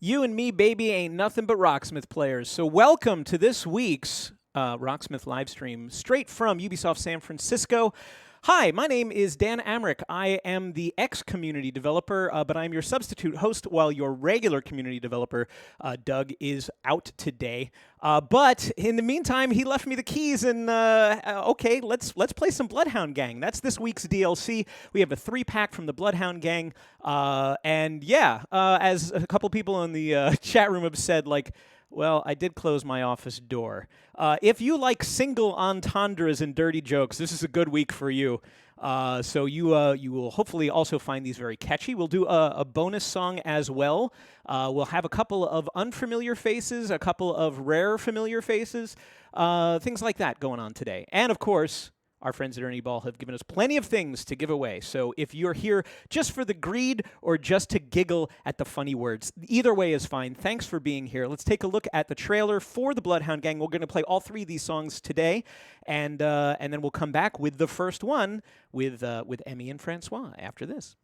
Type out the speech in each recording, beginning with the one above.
You and me, baby, ain't nothing but Rocksmith players. So welcome to this week's Rocksmith live stream, straight from Ubisoft San Francisco. Hi, my name is Dan Amrick. I am the ex-community developer, but I'm your substitute host while your regular community developer, Doug, is out today. But in the meantime, he left me the keys, and okay, let's play some Bloodhound Gang. That's this week's DLC. We have a 3-pack from the Bloodhound Gang, and yeah, as a couple people in the chat room have said, like, well, I did close my office door. If you like single entendres and dirty jokes, this is a good week for you. So you will hopefully also find these very catchy. We'll do a bonus song as well. We'll have a couple of unfamiliar faces, a couple of rare familiar faces, things like that going on today. And of course, our friends at Ernie Ball have given us plenty of things to give away. So if you're here just for the greed or just to giggle at the funny words, either way is fine. Thanks for being here. Let's take a look at the trailer for the Bloodhound Gang. We're going to play all 3 of these songs today, and then we'll come back with the first one with Emmy and Francois after this.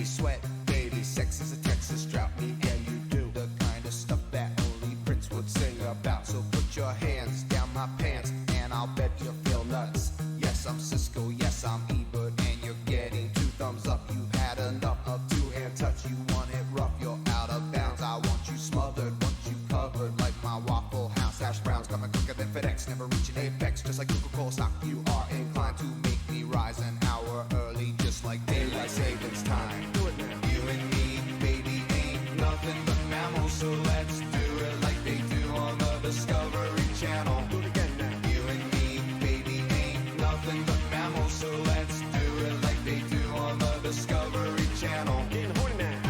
Sweat, baby, sex is a Texas drought. Yeah, you do the kind of stuff that only Prince would sing about. So put your hands down my pants, and I'll bet you feel nuts. Yes, I'm Cisco, yes, I'm Ebert, and you're getting 2 thumbs up. You've had enough of 2-hand touch. You want it rough, you're out of bounds. I want you smothered, want you covered like my Waffle House hash browns. Coming quicker than FedEx, never reaching apex. Just like Coca-Cola stock, you are inclined to make me rise an hour early, just like daylight savings time. Nothing but mammals, so let's do it like they do on the Discovery Channel. Do it again now. You and me, baby, ain't nothing but mammals, so let's do it like they do on the Discovery Channel. Getting horny now.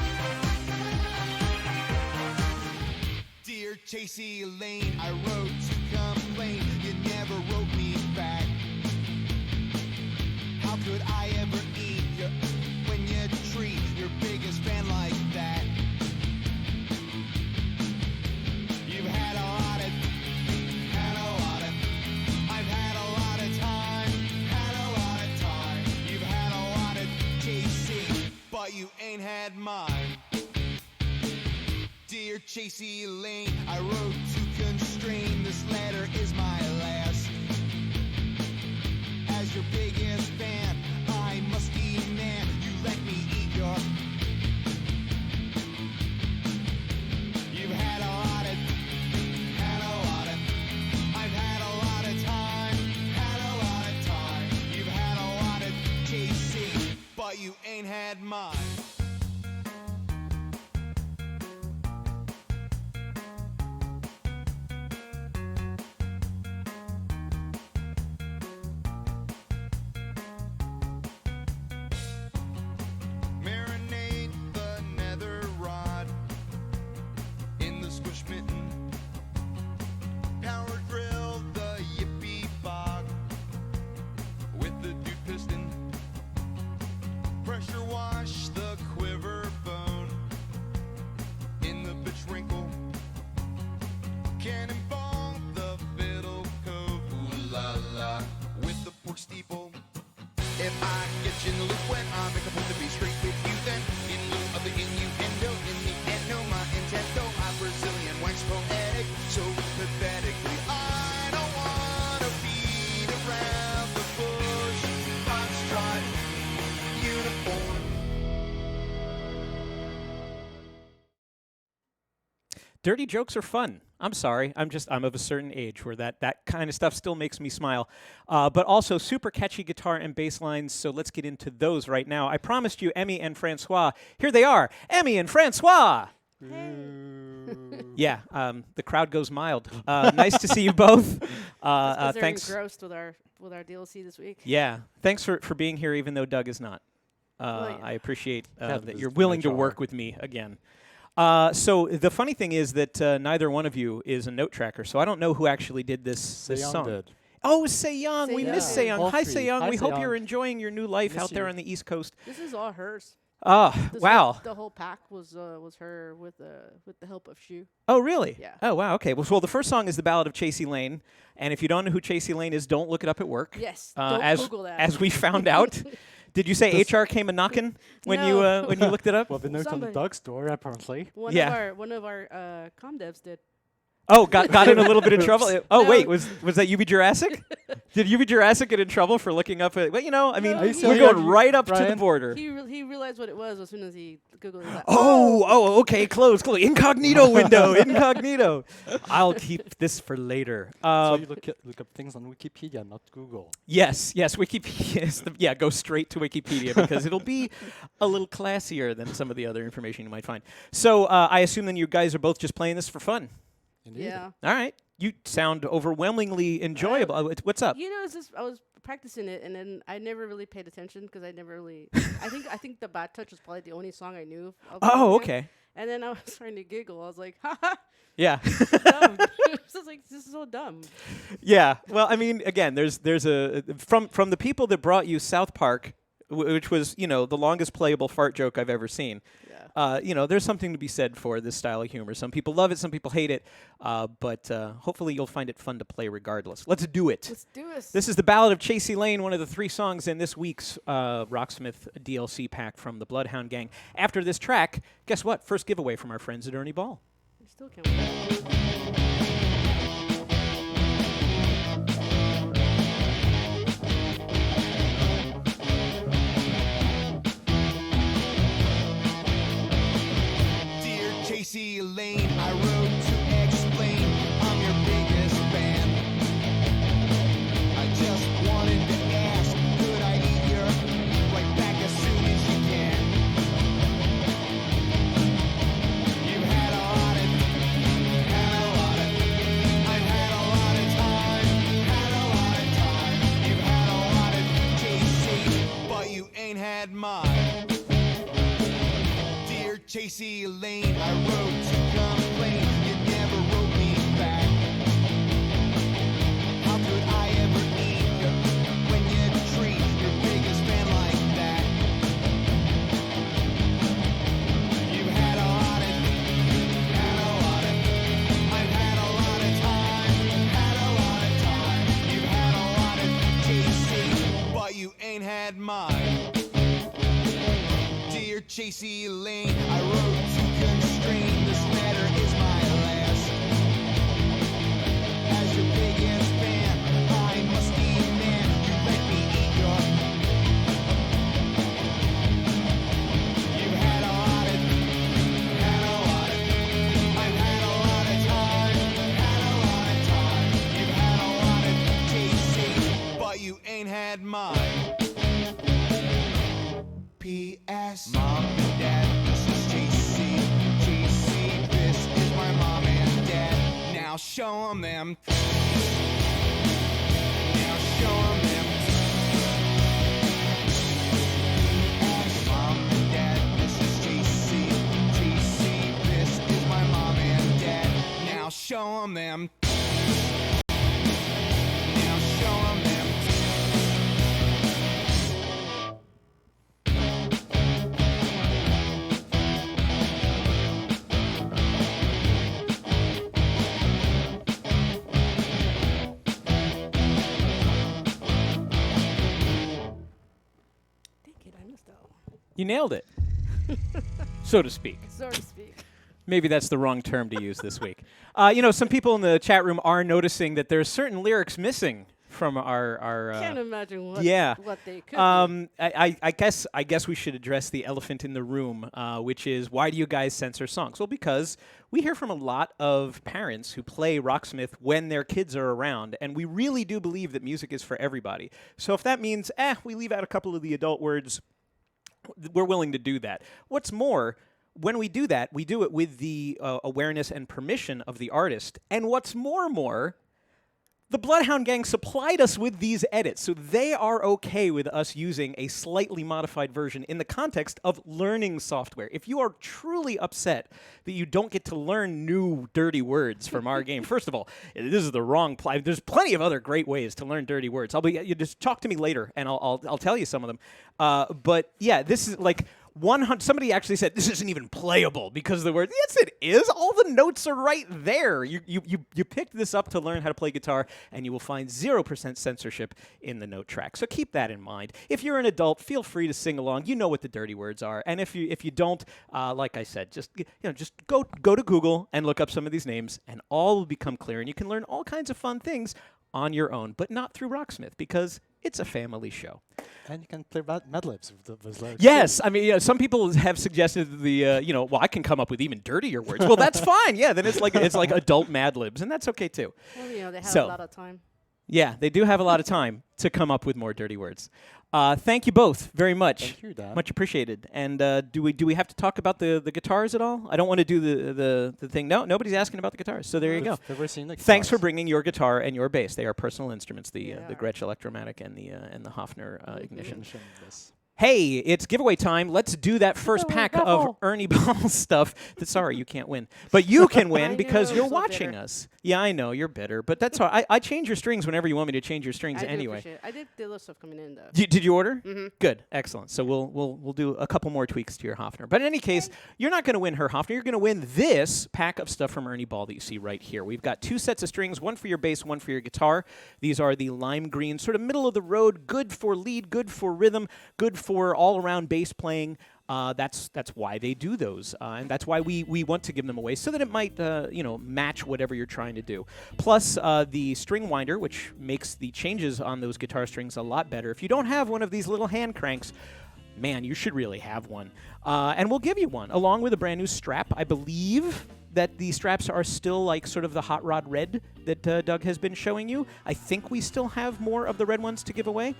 Dear Chasey Elaine, I wrote to complain. You never wrote me back. How could I ever eat you when you treat your biggest fan like that? You ain't had mine. Dear Chasey Elaine, I wrote to constrain. This letter is my last. As your biggest fan, I must demand you let me eat your. You've had a lot of. I've had a lot of time. You've had a lot of Chasey, but you ain't had mine. Marinate the nether rod in the squish mitten. Power drill the yippee bog with the dude piston. Pressure wash the quiver bone in the bitch wrinkle. Cannonball the fiddle cove, ooh la la, with the pork steeple. If I get you in the loop when I make a point to be straight with you, then in lieu of the innuendo, in the end, no, my intento, my Brazilian wax poetic, so pathetically. I don't wanna beat around the bush, foxtrot uniform. Dirty jokes are fun. I'm sorry. I'm of a certain age where that kind of stuff still makes me smile. But also super catchy guitar and bass lines, so let's get into those right now. I promised you Emmy and Francois. Here they are, Emmy and Francois. Hey. Yeah, the crowd goes mild. Nice to see you both. They're Thanks. engrossed with our DLC this week. Yeah, thanks for being here, even though Doug is not. Well, yeah. I appreciate Yeah, that this you're is willing to HR. work with me again. So the funny thing is that neither one of you is a note tracker, so I don't know who actually did this song. Did. Oh, Sejong. We Sejong. miss Sejong. Hi, Poultry. Sejong. Hi, We hope Sejong. you're enjoying your new life Miss out there you. on the East Coast. This is all hers. Oh, This wow. the whole pack was her with the help of Shu. Oh, really? Yeah. Oh, wow. Okay. Well, the first song is the Ballad of Chasey Lane, and if you don't know who Chasey Lane is, don't look it up at work. Yes. Don't as Google that. as we found out. Did you say HR came a knocking when you No. when you looked it up? Well, we know it's on the Somebody- dog store, apparently. One of our comm devs did. Oh, got in a little bit of trouble. Oh, No. wait, was that UB Jurassic? Did UB Jurassic get in trouble for looking up at? Well, I mean, No, Are you we're serious? going right up to the Brian? border. He realized what it was as soon as he Googled it. Like, Oh, okay, close. Incognito window, incognito. I'll keep this for later. So you look up things on Wikipedia, not Google. Yes, Wikipedia is go straight to Wikipedia because it'll be a little classier than some of the other information you might find. So I assume then you guys are both just playing this for fun. Indeed. Yeah. All right. You sound overwhelmingly enjoyable. What's up? It's just I was practicing it and then I never really paid attention because I never really. I think the Bad Touch was probably the only song I knew. Of the Oh, band. okay. And then I was starting to giggle. I was like, ha ha. Yeah. Dumb. This is like this is so dumb. Yeah. Well, I mean, again, there's a from the people that brought you South Park, which was the longest playable fart joke I've ever seen. Yeah. There's something to be said for this style of humor. Some people love it, some people hate it, but hopefully you'll find it fun to play regardless. Let's do it. Let's do this. This is the Ballad of Chasey Lane, one of the 3 songs in this week's Rocksmith DLC pack from the Bloodhound gang. After this track, guess what? First giveaway from our friends at Ernie Ball. I still can't wait. Dear Chasey Lane, I wrote to explain I'm your biggest fan. I just wanted to ask, could I eat your right back as soon as you can? You've had a lot of, I've had a lot of time, You've had a lot of Chasey, but you ain't had mine. Dear Chasey Lane, I wrote to complain. You never wrote me back. How could I ever eat you when you treat your biggest fan like that? You've had a lot of, I've had a lot of time, You've had a lot of Chasey, but you ain't had mine. Dear Chasey Lane, I wrote to constrain. This letter is my last. As your biggest fan, I must demand you let me eat your. You've had a lot of, I've had a lot of time, You've had a lot of Chasey, but you ain't had mine. P.S. Mom and Dad, this is Chasey. Chasey, this is my mom and dad. Now show 'em them. Now show 'em them. P.S. Mom and Dad, this is Chasey. Chasey, this is my mom and dad. Now show 'em them. Now show 'em them. Dang it, I missed that one. You nailed it, so to speak. So to speak. Maybe that's the wrong term to use this week. Some people in the chat room are noticing that there's certain lyrics missing from our Can't imagine what what they could be. I guess we should address the elephant in the room, which is, why do you guys censor songs? Well, because we hear from a lot of parents who play Rocksmith when their kids are around, and we really do believe that music is for everybody. So if that means, we leave out a couple of the adult words, we're willing to do that. What's more, when we do that, we do it with the awareness and permission of the artist. And what's more, the Bloodhound gang supplied us with these edits, so they are okay with us using a slightly modified version in the context of learning software. If you are truly upset that you don't get to learn new dirty words from our game, first of all, this is the wrong play. There's plenty of other great ways to learn dirty words. You just talk to me later, and I'll tell you some of them. But yeah, this is like, Somebody actually said this isn't even playable because of the word. Yes, it is. All the notes are right there. You picked this up to learn how to play guitar, and you will find 0% censorship in the note track. So keep that in mind. If you're an adult, feel free to sing along. You know what the dirty words are, and if you don't, like I said, just go to Google and look up some of these names, and all will become clear, and you can learn all kinds of fun things on your own, but not through Rocksmith because it's a family show. And you can play Mad Libs with those lyrics. Yes, I mean, some people have suggested well, I can come up with even dirtier words. Well, that's fine. Yeah, then it's like adult Mad Libs, and that's okay too. Well, they have So- a lot of time. Yeah, they do have a lot of time to come up with more dirty words. Thank you both very much. Thank you, Dan. Much appreciated. And do we have to talk about the guitars at all? I don't want to do the thing. No, nobody's asking about the guitars. So there you go. Never seen the Thanks for guitars. bringing your guitar and your bass. They are personal instruments. The Yeah. Gretsch Electromatic and the Hofner Ignition. Mention this. Hey, it's giveaway time. Let's do that first Giveaway pack of raffle. Ernie Ball stuff. Sorry, you can't win. But you can win I because know, you're so watching bitter. us. Yeah, I know, you're bitter. But that's all right. I change your strings whenever you want me to change your strings I do anyway. appreciate it. I did the other stuff coming in, though. Did you order? Mhm. Good, excellent. So we'll do a couple more tweaks to your Hofner. But in any case, you're not going to win her Hofner. You're going to win this pack of stuff from Ernie Ball that you see right here. We've got 2 sets of strings, one for your bass, one for your guitar. These are the lime green, sort of middle of the road, good for lead, good for rhythm, good for all around bass playing. That's why they do those, and that's why we want to give them away so that it might match whatever you're trying to do. Plus the string winder, which makes the changes on those guitar strings a lot better. If you don't have one of these little hand cranks, man, you should really have one. And we'll give you one along with a brand new strap. I believe that the straps are still like sort of the Hot Rod Red that Doug has been showing you. I think we still have more of the red ones to give away.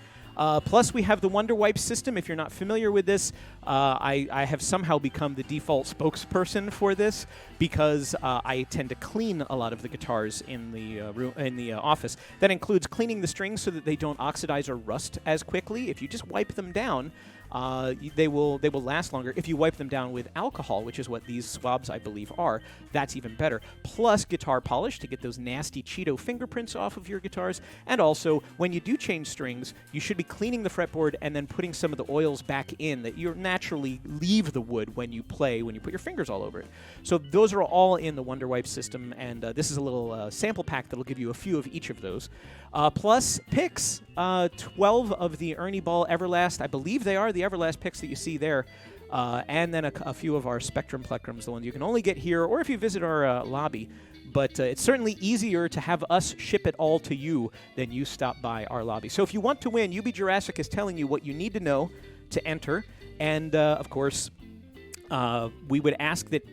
Plus, we have the Wonder Wipe system. If you're not familiar with this, I have somehow become the default spokesperson for this because I tend to clean a lot of the guitars in the office. That includes cleaning the strings so that they don't oxidize or rust as quickly. If you just wipe them down, they will last longer. If you wipe them down with alcohol, which is what these swabs I believe are, that's even better. Plus guitar polish to get those nasty Cheeto fingerprints off of your guitars. And also, when you do change strings, you should be cleaning the fretboard and then putting some of the oils back in that you naturally leave the wood when you play, when you put your fingers all over it. So those are all in the Wonder Wipe system, and this is a little sample pack that'll give you a few of each of those. Plus picks, 12 of the Ernie Ball Everlast, I believe they are the Everlast picks that you see there, and then a few of our Spectrum Plectrums, the ones you can only get here or if you visit our lobby. But it's certainly easier to have us ship it all to you than you stop by our lobby. So if you want to win, UB Jurassic is telling you what you need to know to enter. And, of course, we would ask that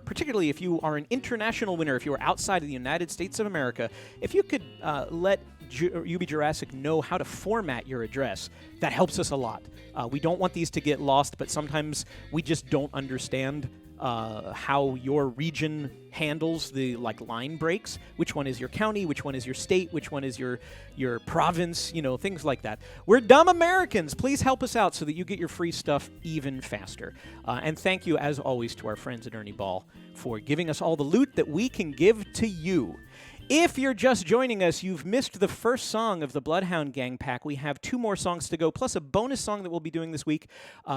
particularly if you are an international winner, if you are outside of the United States of America, if you could let UB Jurassic know how to format your address. That helps us a lot. We don't want these to get lost, but sometimes we just don't understand how your region handles the line breaks. Which one is your county? Which one is your state? Which one is your province? Things like that. We're dumb Americans. Please help us out so that you get your free stuff even faster. And thank you, as always, to our friends at Ernie Ball for giving us all the loot that we can give to you. If you're just joining us, you've missed the first song of the Bloodhound Gang Pack. We have 2 more songs to go, plus a bonus song that we'll be doing this week.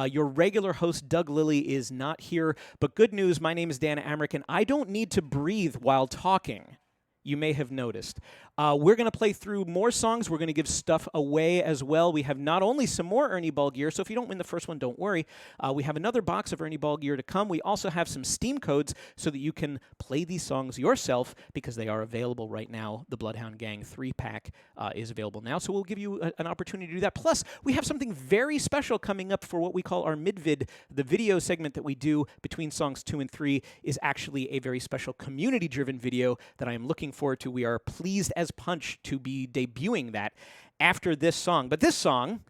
Your regular host, Doug Lilly, is not here. But good news, my name is Dan Amrick, and I don't need to breathe while talking. You may have noticed. We're going to play through more songs. We're going to give stuff away as well. We have not only some more Ernie Ball gear, so if you don't win the first one, don't worry. We have another box of Ernie Ball gear to come. We also have some Steam codes so that you can play these songs yourself because they are available right now. The Bloodhound Gang 3-pack is available now, so we'll give you an opportunity to do that. Plus, we have something very special coming up for what we call our mid-vid. The video segment that we do between songs 2 and 3 is actually a very special community-driven video that I am looking forward to. We are pleased as punch to be debuting that after this song. But this song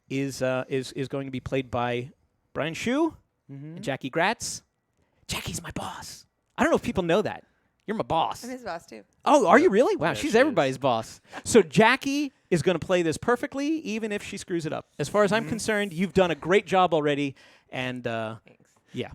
is going to be played by Brian Shu and Jackie Gratz. Jackie's my boss. I don't know if people know that. You're my boss. I'm his boss, too. Oh, are you really? Wow, Yeah, she's she everybody's boss. So Jackie is going to play this perfectly, even if she screws it up. As far as I'm concerned, you've done a great job already. And, Thanks. yeah.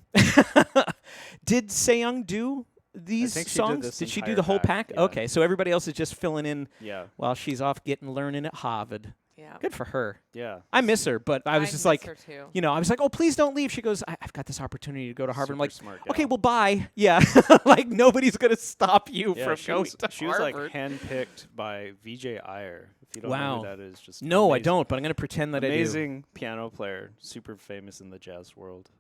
Did Seyoung do these think she did songs? this Did she do entire the whole pack, pack? yeah. Okay, so everybody else is just filling in Yeah. while she's off learning at Harvard. Yeah. Good for her. Yeah. I miss her, but I was I just miss like, her too. I was like, oh, please don't leave. She goes, I've got this opportunity to go to Harvard. I'm Super like, smart okay, gal. well, bye. Yeah, like nobody's gonna stop you Yeah, from she, going to she was like Harvard. handpicked by VJ Iyer. If you don't know Wow. who that is, just No, I amazing- don't, but I'm gonna pretend that Amazing piano player, super famous in the jazz world,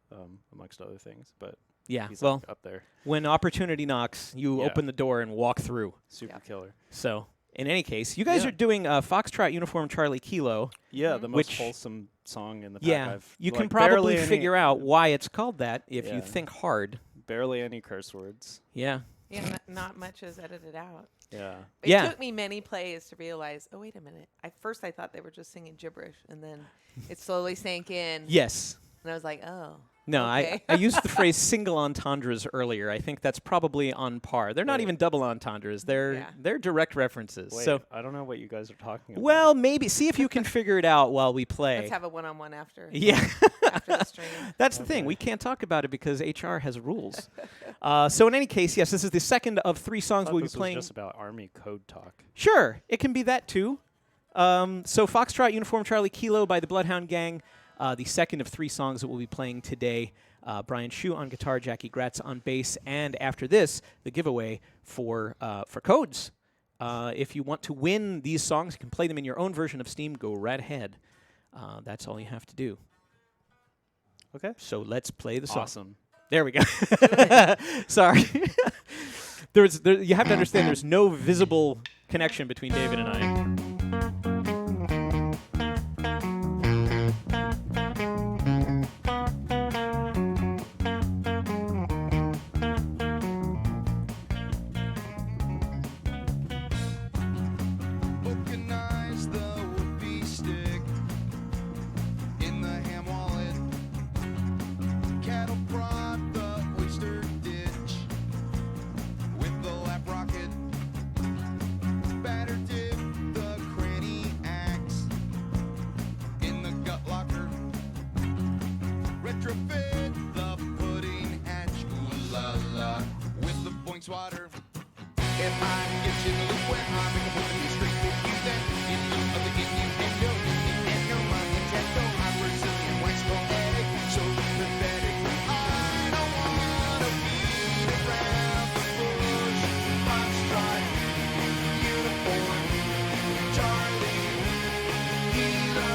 amongst other things. But I do. Yeah, he's well, like up there, when opportunity knocks, you Yeah. open the door and walk through. super Yeah. killer. So, in any case, you guys Yeah. are doing Foxtrot Uniform Charlie Kilo. Yeah, the most Which- wholesome song in the pack. Yeah, I've you can like probably barely any- figure out why it's called that if you Yeah. think hard. barely any curse words. Yeah. Yeah, not much is edited out. Yeah. It Yeah. took me many plays to realize, oh, wait a minute. At first I thought they were just singing gibberish, and then it slowly sank in. Yes. And I was like, oh. No, Okay. I used the phrase single entendres earlier. I think that's probably on par. They're not Wait. even double entendres. Yeah. They're direct references. Wait, So, I don't know what you guys are talking about. well, maybe see if you can figure it out while we play. Let's have a one-on-one after. Yeah. After the stream. That's the thing. We can't talk about it because HR has rules. So in any case, yes, this is the second of 3 I songs thought we'll be this was playing. just about Army code talk. Sure, it can be that too. So Foxtrot Uniform Charlie Kilo by the Bloodhound Gang, the second of 3 songs that we'll be playing today. Brian Shu on guitar, Jackie Gratz on bass, and after this, the giveaway for codes. If you want to win these songs, you can play them in your own version of Steam. Go right ahead. That's all you have to do. Okay. So let's play the song. Awesome. There we go. Sorry. You have to understand there's no visible connection between David and I. Vulcanize the whoopee stick in the ham wallet. Cattle prod the oyster ditch with the lap rocket. Batter dip the cranny axe in the gut locker. Retrofit the pudding hatch. Ooh la la with the boinks water. If I get you in the loop where I'm in the book and be straight with you, then in lieu of the innuendo, my Nintendo, I'm Brazilian wax poetic, so pathetic. I don't wanna beat around the bush. Foxtrot, uniform, Charlie, Kilo.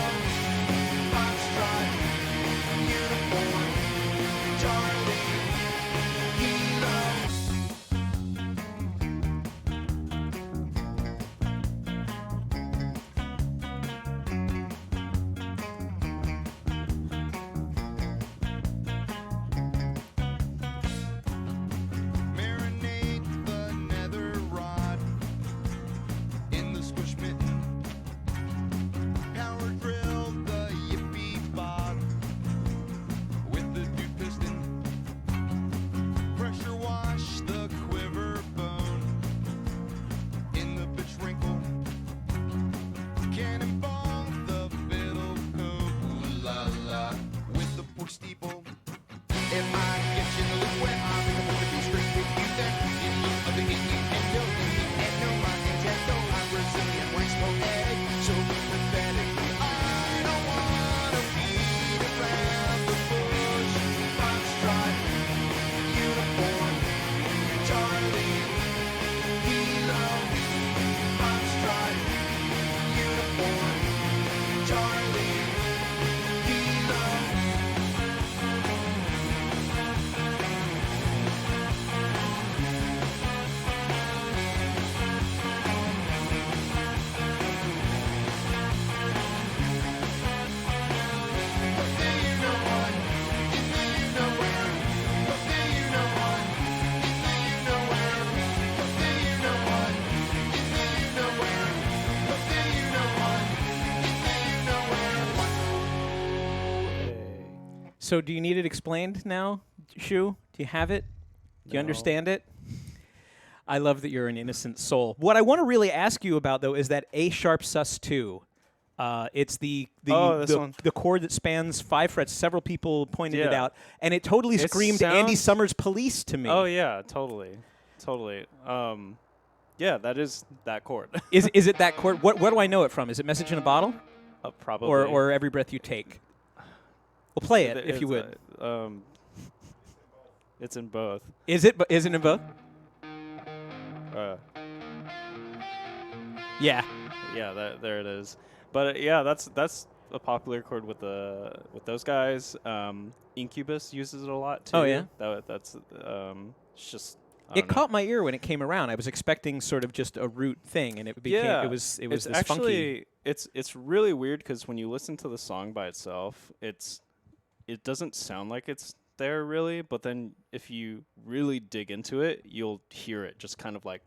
Foxtrot, uniform, Charlie, Kilo. Marinate the nether rod in the squish mitten. Power drill the yippee bob with the dude piston. Pressure wash the quiver bone in the bitch wrinkle. Cannonball the fiddle cove. Ooh la la with the pork steeple. If I get you in the loop where I'm in the mood to be straight with you, then in lieu of the innuendo, my Nintendo, I'm Brazilian wax poetic, so pathetic. I don't wanna beat around the bush. Foxtrot, uniform, Charlie, Kilo. Foxtrot, uniform, Charlie, Kilo. So do you need it explained now, Shu? Do you have it? Do you No. understand it? I love that you're an innocent soul. What I want to really ask you about, though, is that A sharp sus 2. It's the this one. the chord that spans 5 frets. Several people pointed it Yeah. out, and it totally It screamed Andy sounds- Summers Police to me. Oh yeah, totally. Yeah, that is that chord. Is it that chord? What do I know it from? Is it Message in a Bottle? Probably. or Every Breath You Take? Well, play it if you would. It's in both. Is it? Isn't it both? Uh, Yeah. yeah, there it is. But yeah, that's a popular chord with those guys. Incubus uses it a lot too. Oh, yeah? That's it's just. I It don't know. caught my ear when it came around. I was expecting sort of just a root thing, and it became Yeah, it was it's this funky. actually it's really weird because when you listen to the song by itself, it doesn't sound like it's there really, but then if you really dig into it, you'll hear it just kind of like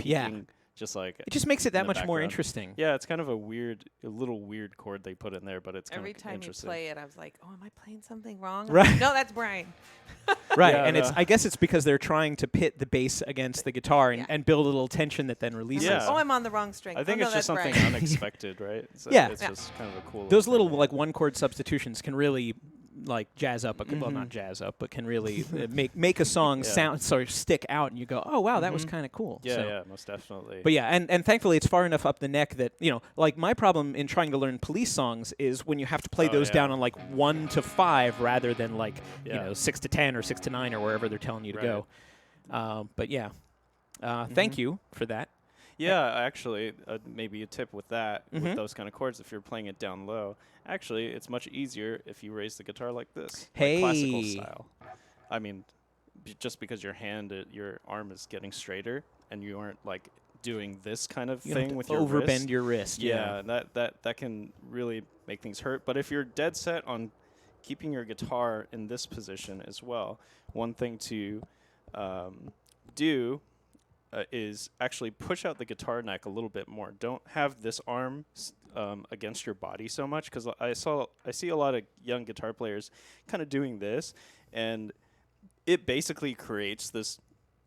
Yeah. peaking, just like It just makes it that the much more background. interesting. yeah, it's kind of a little weird chord they put in there, but it's Every kind of time you interesting. play it, I was like, oh, am I playing something wrong? I'm Right. like, no, that's Brian. Right, Yeah, and no. I guess it's because they're trying to pit the bass against the guitar and, Yeah. and build a little tension that then releases. Yeah. Oh, I'm on the wrong string. I think oh, no, it's just that's something Brian. unexpected, right? So Yeah. it's Yeah. just kind of a cool. Those little little thing. like one chord substitutions can really like jazz up well, not jazz up, but can really make a song Yeah. sound sort of stick out, and you go, oh wow, that was kind of cool. Yeah, So- yeah, most definitely. But yeah, and thankfully it's far enough up the neck that, like my problem in trying to learn Police songs is when you have to play Oh, those yeah. down on like 1 to 5 rather than like, Yeah. 6 to 10 or 6 to 9 or wherever they're telling you to go. But yeah, thank you for that. Yeah, actually, maybe a tip with that, Mhm. with those kind of chords, if you're playing it down low, actually, it's much easier if you raise the guitar like this, like classical Hey. style. I mean, just because your arm is getting straighter, and you aren't like doing this kind of You don't have thing to with your overbend wrist. your wrist. Yeah, that can really make things hurt. But if you're dead set on keeping your guitar in this position as well, one thing to do is actually push out the guitar neck a little bit more. Don't have this arm against your body so much, because I see a lot of young guitar players kind of doing this, and it basically creates this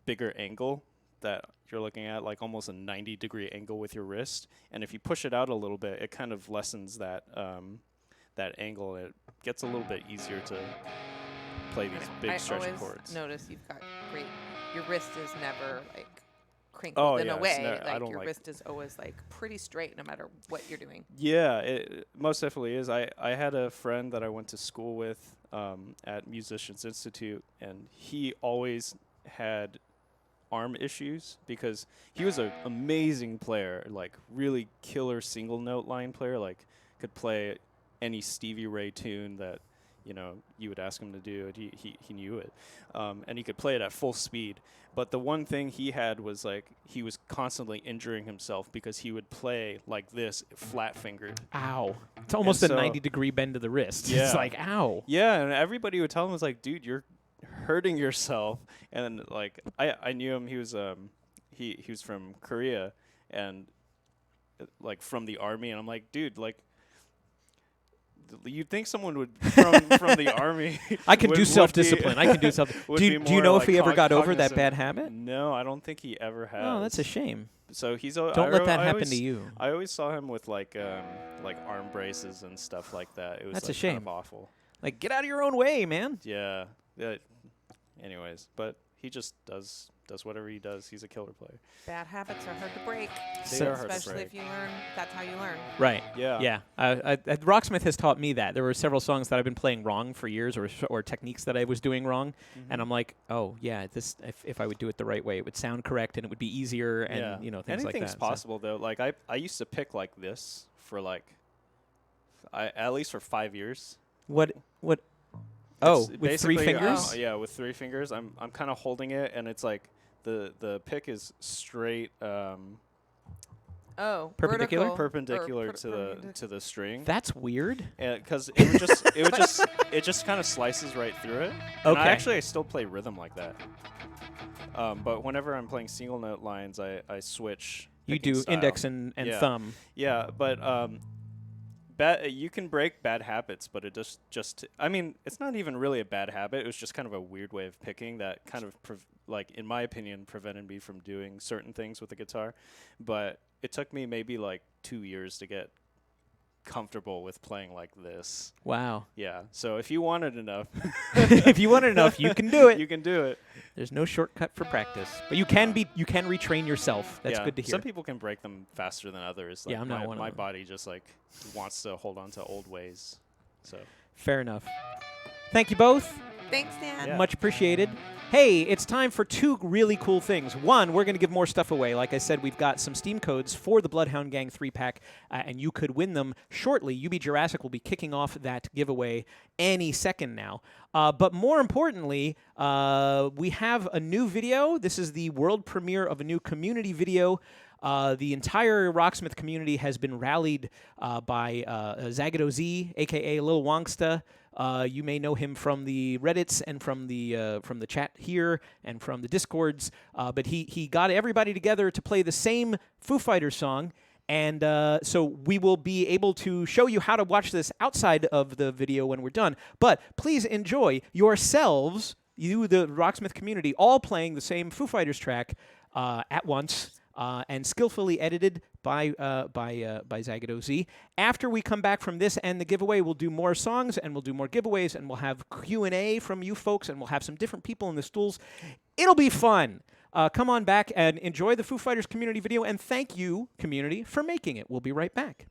bigger angle that you're looking at, like almost a 90-degree angle with your wrist. And if you push it out a little bit, it kind of lessens that that angle. It gets a little bit easier to play these big I stretchy always chords. notice you've got great. Your wrist is never like crinkled Oh, in yeah, a it's way. I Like don't your like- wrist is always like pretty straight no matter what you're doing. Yeah, it most definitely is. I had a friend that I went to school with at Musicians Institute, and he always had arm issues because he was an amazing player, like really killer single note line player, like could play any Stevie Ray tune that you would ask him to do, and he knew it, and he could play it at full speed. But the one thing he had was like he was constantly injuring himself because he would play like this, flat fingered. Ow. It's almost a so- 90-degree bend to the wrist. Yeah. It's like, ow. Yeah, and everybody would tell him was like, dude, you're hurting yourself. And like I knew him. He was he was from Korea, and like from the army. And I'm like, dude, like you'd think someone would from the army. I can would- do would be- self-discipline. I can do self. would Do be you know more, if he like, ever got over that cognizant. bad habit? No, I don't think he ever has. Oh, that's a shame. So he's Don't let that happen to you. I always saw him with like arm braces and stuff like that. It was That's a like, kind of shame. awful. Like, get out of your own way, man. Yeah. Anyways, but he just does whatever he does. He's a killer player. Bad habits are hard to break, They are hard to especially break. if you learn. That's how you learn. Right. Yeah. Yeah. Rocksmith has taught me that. There were several songs that I've been playing wrong for years, or techniques that I was doing wrong, and I'm like, oh yeah, this if I would do it the right way, it would sound correct and it would be easier, and things like that. Anything's So- possible though. Like I used to pick like this for like at least for 5 years. What? Oh, It's with 3 basically, fingers? yeah, with 3 fingers. I'm kind of holding it, and it's like the pick is straight Oh, Perpendicular? vertical or perpendicular perpendicular. to the string. That's weird. Because it just kind of slices right through it. And Okay. I still play rhythm like that. But whenever I'm playing single note lines, I switch. You picking do style. index and Yeah. thumb. Yeah, but you can break bad habits, but it just I mean, it's not even really a bad habit. It was just kind of a weird way of picking that kind of like in my opinion prevented me from doing certain things with the guitar. But it took me maybe like 2 years to get comfortable with playing like this. Wow. Yeah. So if you wanted enough, If you want it enough, you can do it. you can do it. There's no shortcut for practice, but you can retrain yourself. That's Yeah. good to hear. Some people can break them faster than others. Like Yeah, I'm not one of my them. body just like wants to hold on to old ways. So Fair enough. Thank you both. Thanks, Dan. Yeah. Much appreciated. Hey, it's time for two really cool things. One, we're going to give more stuff away. Like I said, we've got some Steam codes for the Bloodhound Gang 3-pack, and you could win them shortly. UB Jurassic will be kicking off that giveaway any second now. But more importantly, we have a new video. This is the world premiere of a new community video. The entire Rocksmith community has been rallied by Zagato Z, a.k.a. Lil Wongsta. You may know him from the Reddits and from the chat here and from the Discords. But he got everybody together to play the same Foo Fighters song. And so we will be able to show you how to watch this outside of the video when we're done. But please enjoy yourselves, you, the Rocksmith community, all playing the same Foo Fighters track at once. And skillfully edited by Zagato Z. After we come back from this and the giveaway, we'll do more songs and we'll do more giveaways and we'll have Q&A from you folks and we'll have some different people in the stools. It'll be fun. Come on back and enjoy the Foo Fighters community video, and thank you, community, for making it. We'll be right back.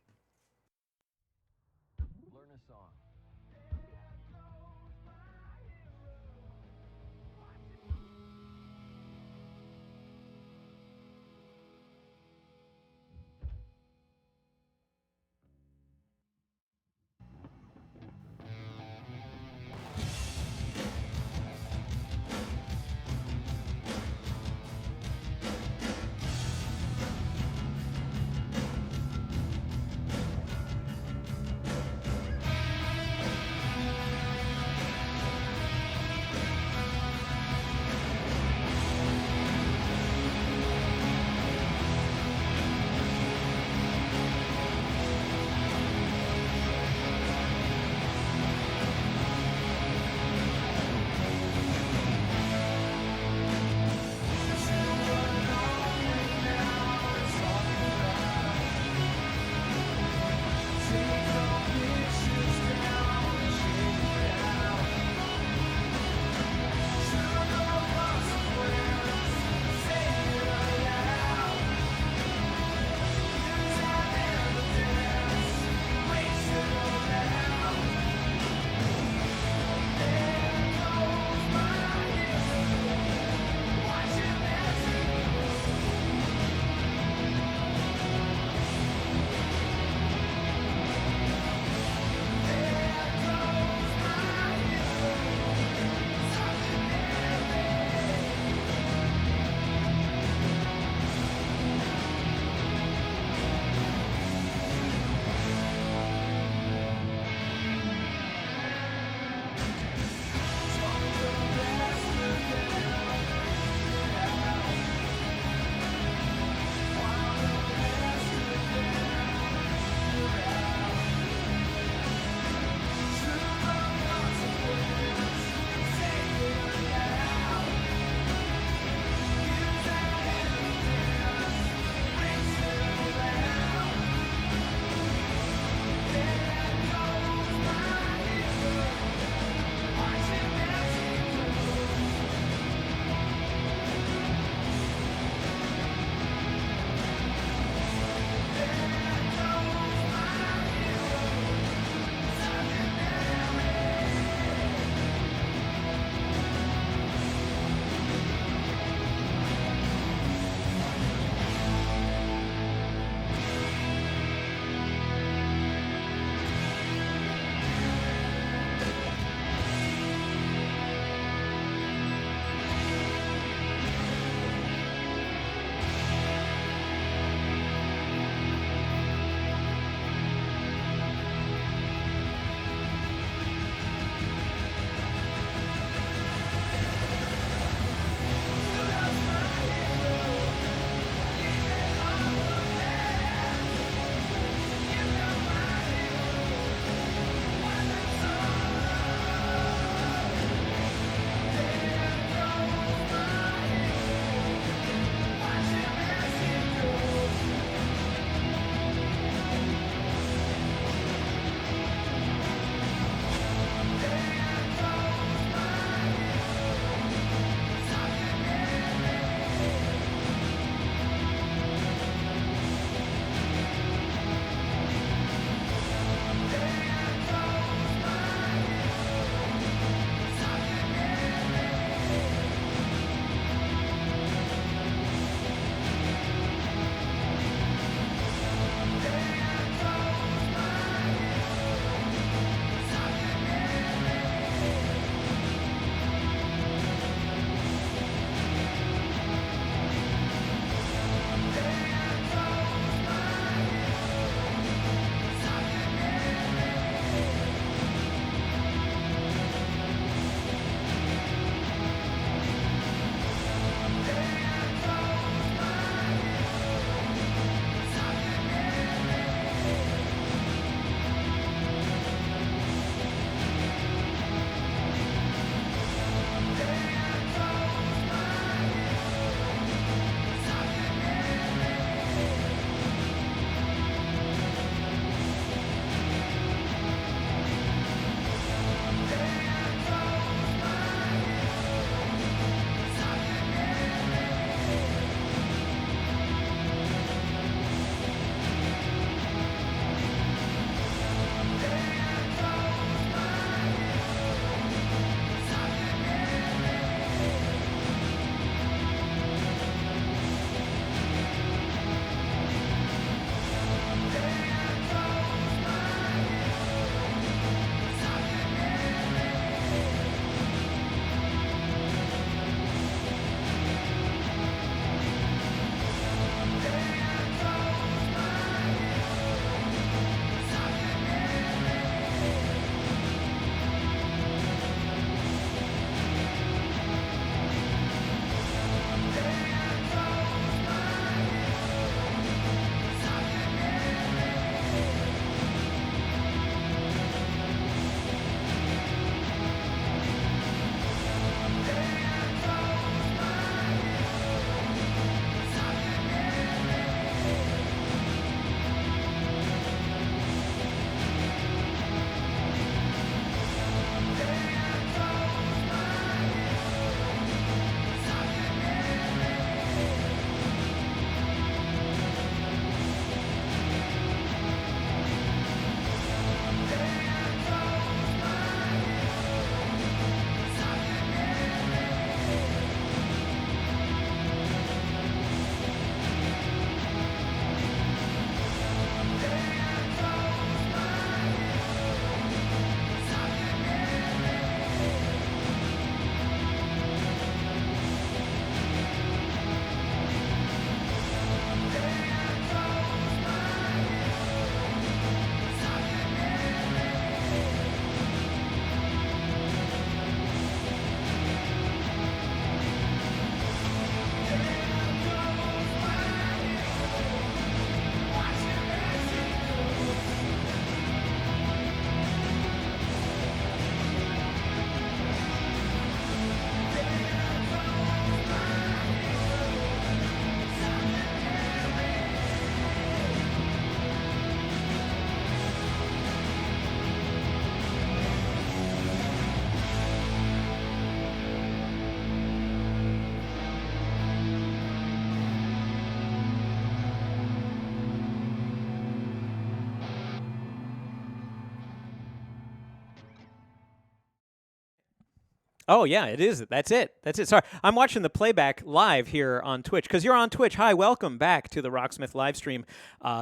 Oh, yeah, it is. That's it. That's it. Sorry. I'm watching the playback live here on Twitch because you're on Twitch. Hi, welcome back to the Rocksmith live stream.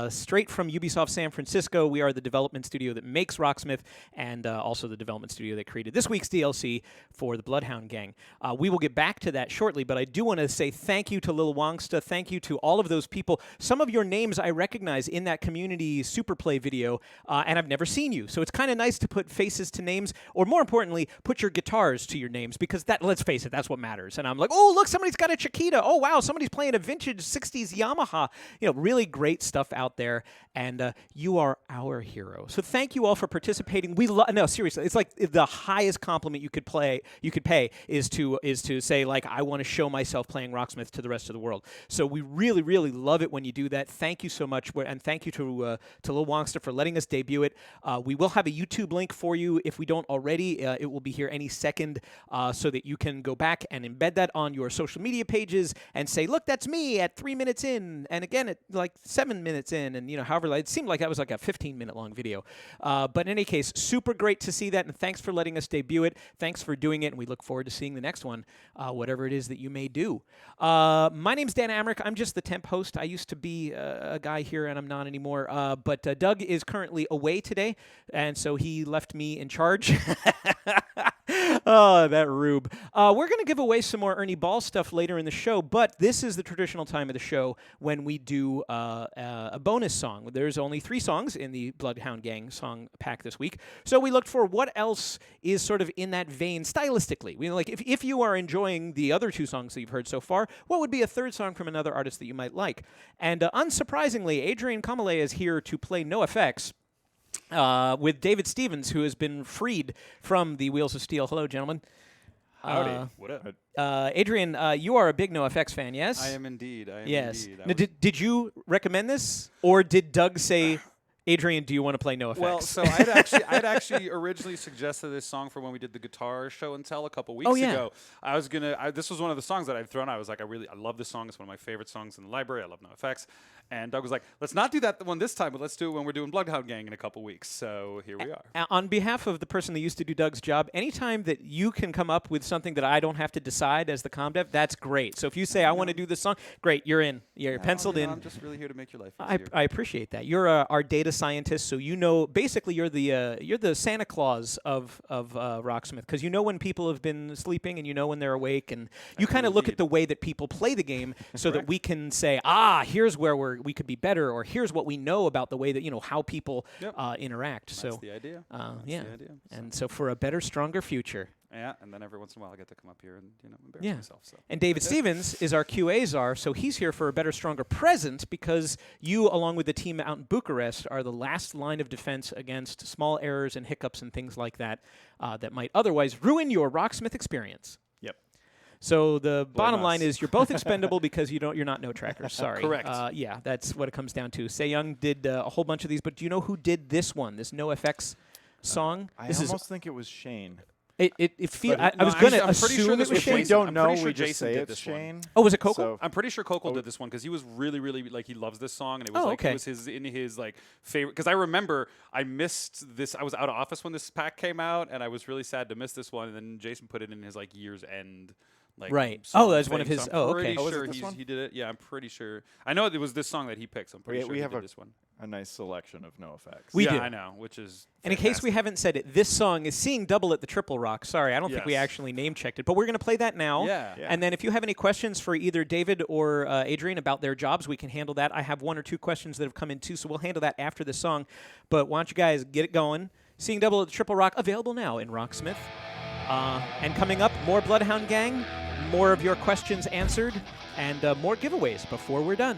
Straight from Ubisoft San Francisco. We are the development studio that makes Rocksmith and also the development studio that created this week's DLC for the Bloodhound gang. We will get back to that shortly, but I do want to say thank you to Lil Wongsta. Thank you to all of those people. Some of your names I recognize in that community Superplay video, and I've never seen you. So it's kind of nice to put faces to names, or more importantly, put your guitars to your names, because that, let's face it, that's what matters. And I'm like, oh, look, somebody's got a Chiquita. Oh, wow, somebody's playing a vintage 60s Yamaha. Really great stuff out there, and you are our hero. So thank you all for participating. No, seriously, it's like the highest compliment you could pay is to say, like, I want to show myself playing Rocksmith to the rest of the world. So we really, really love it when you do that. Thank you so much, and thank you to Lil Wongster for letting us debut it. We will have a YouTube link for you if we don't already. It will be here any second. So that you can go back and embed that on your social media pages and say, look, that's me at 3 minutes in, and again at like 7 minutes in, and however, it seemed like that was like a 15-minute long video. But in any case, super great to see that, and thanks for letting us debut it. Thanks for doing it, and we look forward to seeing the next one, whatever it is that you may do. My name's Dan Amrick. I'm just the temp host. I used to be a guy here, and I'm not anymore. But Doug is currently away today, and so he left me in charge. Oh, that rube. We're going to give away some more Ernie Ball stuff later in the show, but this is the traditional time of the show when we do a bonus song. There's only 3 songs in the Bloodhound Gang song pack this week, so we looked for what else is sort of in that vein stylistically. If you are enjoying the other 2 songs that you've heard so far, what would be a third song from another artist that you might like? And unsurprisingly, Adrian Kamale is here to play NoFX. With David Stevens, who has been freed from the Wheels of Steel. Hello, gentlemen. Howdy. What up? Adrian, you are a big NoFX fan, yes? I am indeed. Yes. Now, did you recommend this, or did Doug say, Adrian, do you want to play NoFX? Well, so I'd actually originally suggested this song for when we did the guitar show and tell a couple weeks ago. I was this was one of the songs that I'd thrown. I was like, I love this song. It's one of my favorite songs in the library. I love NoFX. And Doug was like, let's not do that one this time, but let's do it when we're doing Bloodhound Gang in a couple weeks. So here we are. On behalf of the person that used to do Doug's job, anytime that you can come up with something that I don't have to decide as the comm dev, that's great. So if you say, I want to do this song, great, you're in. You're penciled in. I'm just really here to make your life easier. I appreciate that. You're our data scientist, so basically you're the Santa Claus of Rocksmith, because you know when people have been sleeping and you know when they're awake, and you kind of look at the way that people play the game so that we can say, here's where we could be better, or here's what we know about the way that how people interact. That's the idea. The idea. And so for a better, stronger future. Yeah, and then every once in a while I get to come up here and embarrass myself. So. And David Stevens is our QA czar, so he's here for a better, stronger present, because you, along with the team out in Bucharest, are the last line of defense against small errors and hiccups and things like that that might otherwise ruin your Rocksmith experience. Yep. So the bottom line is you're both expendable because you're not no trackers. Sorry. Correct. Yeah, that's what it comes down to. Young did a whole bunch of these, but do you know who did this one? This NoFX song. I almost think it was Shane. It feels. I was going to assume it was If Shane. we don't know, sure we just Jason say did it's this Shane. one. Oh, was it Coco? So I'm pretty sure Coco did this one because he was really, really he loves this song, and it was it was his favorite. Because I remember I missed this. I was out of office when this pack came out, and I was really sad to miss this one. And then Jason put it in his year's end. Right. Oh, that's one of his. So I'm pretty Oh, sure was it this one? he did it. Yeah, I'm pretty sure. I know it was this song that he picked. So I'm pretty sure we he have did this one. a nice selection of NoFX. We do. I know, which is. And in case we haven't said it, this song is Seeing Double at the Triple Rock. Sorry, I don't think we actually name checked it, but we're going to play that now. Yeah. And then if you have any questions for either David or Adrian about their jobs, we can handle that. I have 1 or 2 questions that have come in too, so we'll handle that after the song. But why don't you guys get it going? Seeing Double at the Triple Rock, available now in Rocksmith. And coming up, more Bloodhound Gang, more of your questions answered, and more giveaways before we're done.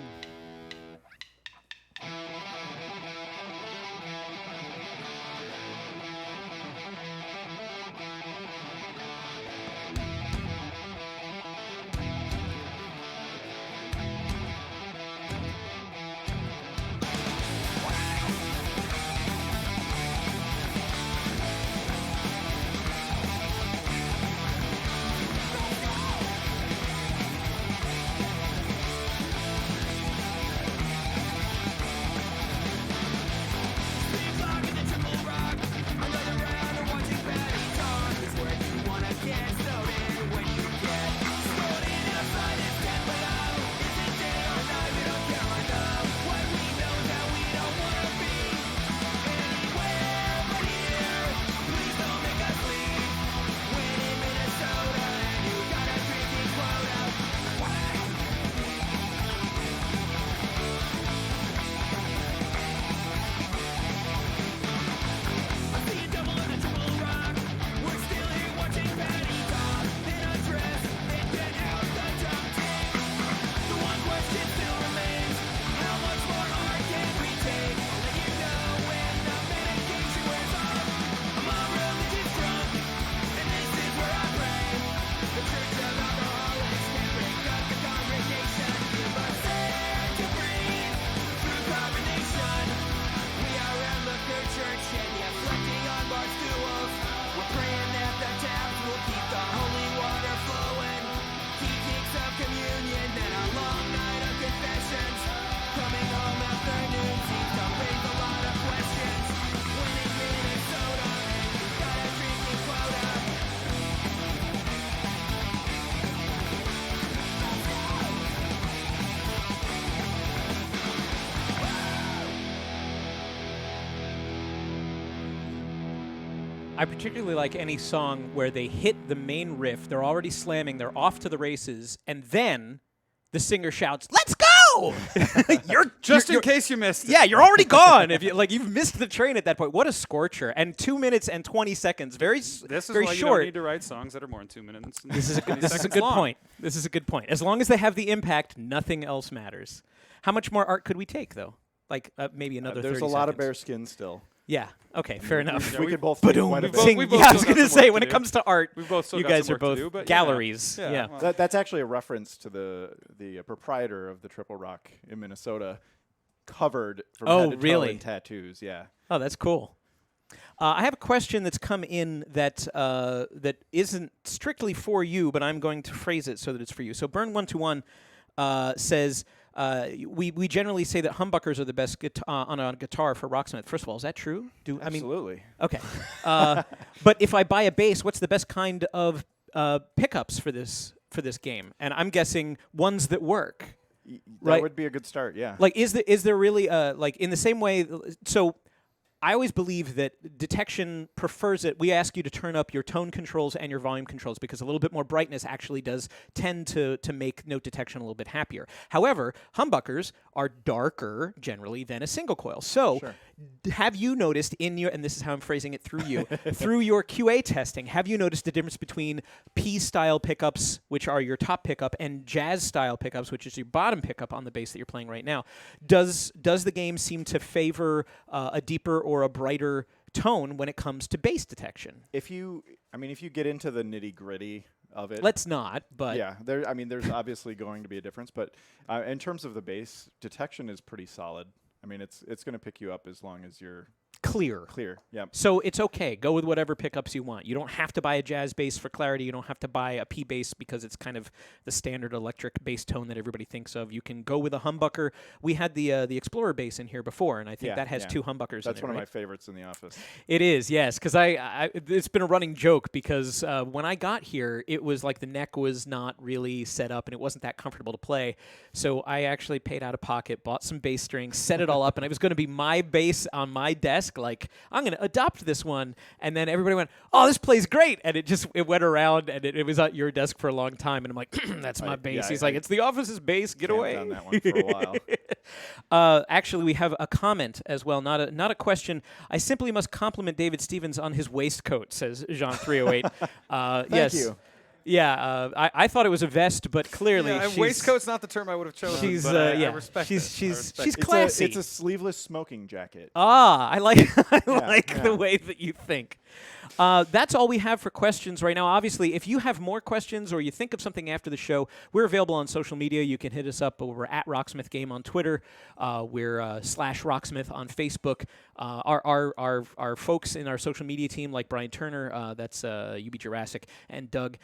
I particularly like any song where they hit the main riff, they're already slamming, they're off to the races, and then the singer shouts, "Let's go!" In case you missed it. Yeah, you're already gone. If you you've missed the train at that point. What a scorcher! And 2 minutes and 20 seconds, very This is very why short. you don't need to write songs that are more than 2 minutes. This is a good point. This is a good point. As long as they have the impact, nothing else matters. How much more art could we take, though? Like maybe another 30 There's a seconds. lot of bare skin still. Yeah. Okay. Fair enough. We could both make Ba-doom. quite a bit. Sing- We've both yeah, I was still got going to some work say, to when it do. comes to art, We've both still you got guys some are work to both do, but galleries. yeah. Yeah. Well, That's actually a reference to the proprietor of the Triple Rock in Minnesota, covered from Oh, head to toe really? in tattoos. Yeah. Oh, that's cool. I have a question that's come in that that isn't strictly for you, but I'm going to phrase it so that it's for you. So Burn121 says, we generally say that humbuckers are the best on a guitar for Rocksmith. First of all, is that true? Absolutely. Okay. But if I buy a bass, what's the best kind of pickups for this game? And I'm guessing ones that work. That Right. would be a good start. Yeah. Like, is there really like in the same way? So, I always believe that detection prefers it. We ask you to turn up your tone controls and your volume controls because a little bit more brightness actually does tend to make note detection a little bit happier. However, humbuckers are darker generally than a single coil. So, have you noticed in your, and this is how I'm phrasing it through you, through your QA testing, have you noticed the difference between P-style pickups, which are your top pickup, and jazz-style pickups, which is your bottom pickup on the bass that you're playing right now? Does the game seem to favor a deeper or a brighter tone when it comes to bass detection? If you get into the nitty gritty of it, Let's not, but yeah, there's obviously going to be a difference, but in terms of the bass, detection is pretty solid. I mean, it's going to pick you up as long as you're clear. Yeah. So it's okay. Go with whatever pickups you want. You don't have to buy a jazz bass for clarity. You don't have to buy a P bass because it's kind of the standard electric bass tone that everybody thinks of. You can go with a humbucker. We had the Explorer bass in here before, and I think that has 2 humbuckers. That's in it, one of right? my favorites in the office. It is, yes, because it's been a running joke because when I got here, it was like the neck was not really set up and it wasn't that comfortable to play. So I actually paid out of pocket, bought some bass strings, set it all up, and it was going to be my bass on my desk. Like, I'm going to adopt this one. And then everybody went, "Oh, this plays great." And it went around and it was at your desk for a long time. And I'm like, "That's my bass." He's like, "It's the office's bass. Get away." I've done that one for a while. Actually, we have a comment as well, not a question. I simply must compliment David Stevens on his waistcoat, says Jean308. Thank you. Yeah, I thought it was a vest, but clearly and waistcoat's not the term I would have chosen. She's but I yeah, respect she's it. I respect she's it. classy. It's a sleeveless smoking jacket. I like Yeah. the way that you think. That's all we have for questions right now. Obviously, if you have more questions or you think of something after the show, we're available on social media. You can hit us up over at Rocksmith Game on Twitter. We're /Rocksmith on Facebook. Our folks in our social media team, like Brian Turner, that's UB Jurassic, and Doug,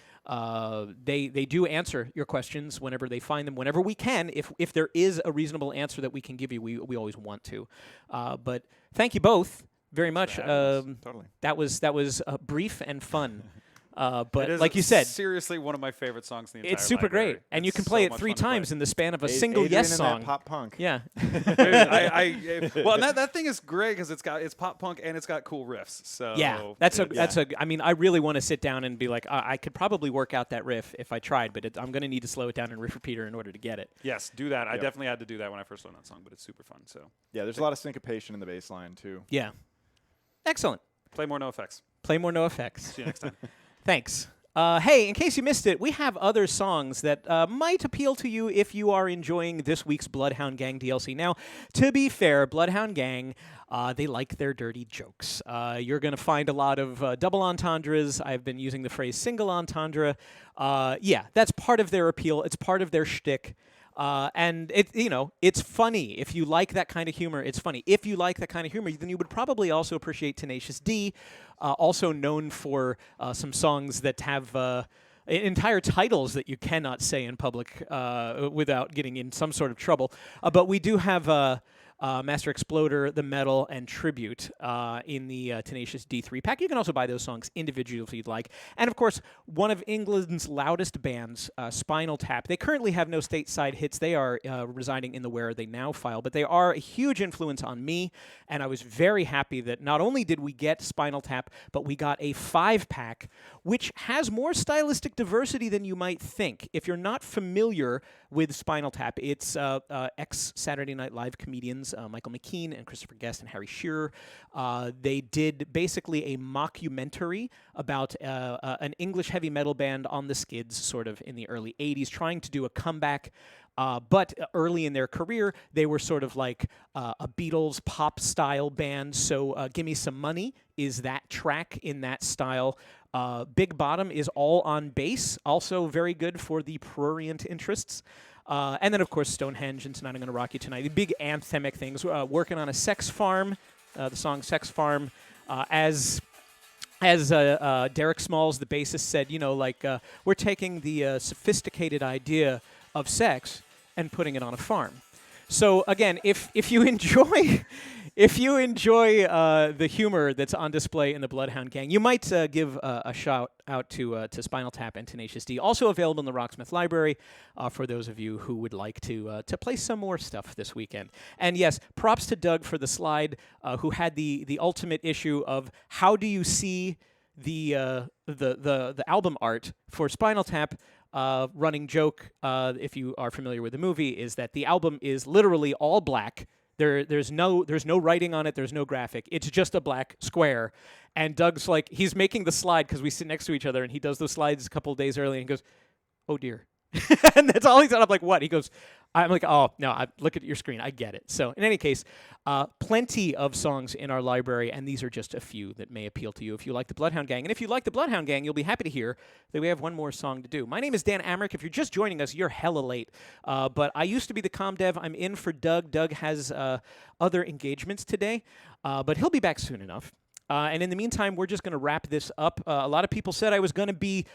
they do answer your questions whenever they find them, whenever we can. If there is a reasonable answer that we can give you, we always want to. But thank you both very much. Totally. That was brief and fun. It But is like you said, seriously one of my favorite songs in the entire it's super library. great, and you It's can play so it much 3 fun to play. times in the span of a single Adrian Yes and song. That pop punk. Yeah. Well, and that thing is great because it's pop punk and it's got cool riffs. So Yeah, I mean, I really want to sit down and be like, I could probably work out that riff if I tried, but I'm going to need to slow it down and riff repeater in order to get it. Yes, do that. I Yep. definitely had to do that when I first learned that song, but it's super fun. So Yeah, there's a lot of syncopation in the bass line too. Yeah. Excellent. play more No Effects. Play more No Effects. See you next time. Thanks. Hey, in case you missed it, we have other songs that might appeal to you if you are enjoying this week's Bloodhound Gang DLC. Now, to be fair, Bloodhound Gang, they like their dirty jokes. You're going to find a lot of double entendres. I've been using the phrase single entendre. Yeah, that's part of their appeal. It's part of their shtick. And it's funny. If you like that kind of humor, it's funny. If you like that kind of humor, then you would probably also appreciate Tenacious D, also known for some songs that have entire titles that you cannot say in public without getting in some sort of trouble. But we do have Master Exploder, The Metal, and Tribute in the Tenacious D3 pack. You can also buy those songs individually if you'd like. And, of course, one of England's loudest bands, Spinal Tap. They currently have no stateside hits. They are residing in the Where Are They Now file, but they are a huge influence on me, and I was very happy that not only did we get Spinal Tap, but we got a 5-pack, which has more stylistic diversity than you might think. If you're not familiar with Spinal Tap, it's ex-Saturday Night Live comedians Michael McKean and Christopher Guest and Harry Shearer. They did basically a mockumentary about an English heavy metal band on the skids sort of in the early 80s, trying to do a comeback. But early in their career, they were sort of like a Beatles pop-style band. So Gimme Some Money is that track in that style. Big Bottom is all on bass, also very good for the prurient interests. And then, of course, Stonehenge and Tonight I'm Gonna Rock You Tonight. The big anthemic things. Working on a Sex Farm, the song Sex Farm, as Derek Smalls, the bassist, said, we're taking the sophisticated idea of sex and putting it on a farm. So again, if you enjoy the humor that's on display in the Bloodhound Gang, you might give a shout out to Spinal Tap and Tenacious D. Also available in the Rocksmith library for those of you who would like to play some more stuff this weekend. And yes, props to Doug for the slide, who had the ultimate issue of how do you see the album art for Spinal Tap. Running joke, if you are familiar with the movie, is that the album is literally all black. There's no writing on it. There's no graphic. It's just a black square. And Doug's like, he's making the slide because we sit next to each other, and he does those slides a couple of days early, and he goes, "Oh dear," and that's all he said. I'm like, "What?" He goes, "I'm like, oh no, look at your screen. I get it." So in any case, plenty of songs in our library, and these are just a few that may appeal to you if you like the Bloodhound Gang. And if you like the Bloodhound Gang, you'll be happy to hear that we have one more song to do. My name is Dan Amrick. If you're just joining us, you're hella late. But I used to be the comm dev. I'm in for Doug. Doug has other engagements today, but he'll be back soon enough. And in the meantime, we're just going to wrap this up. A lot of people said I was going to be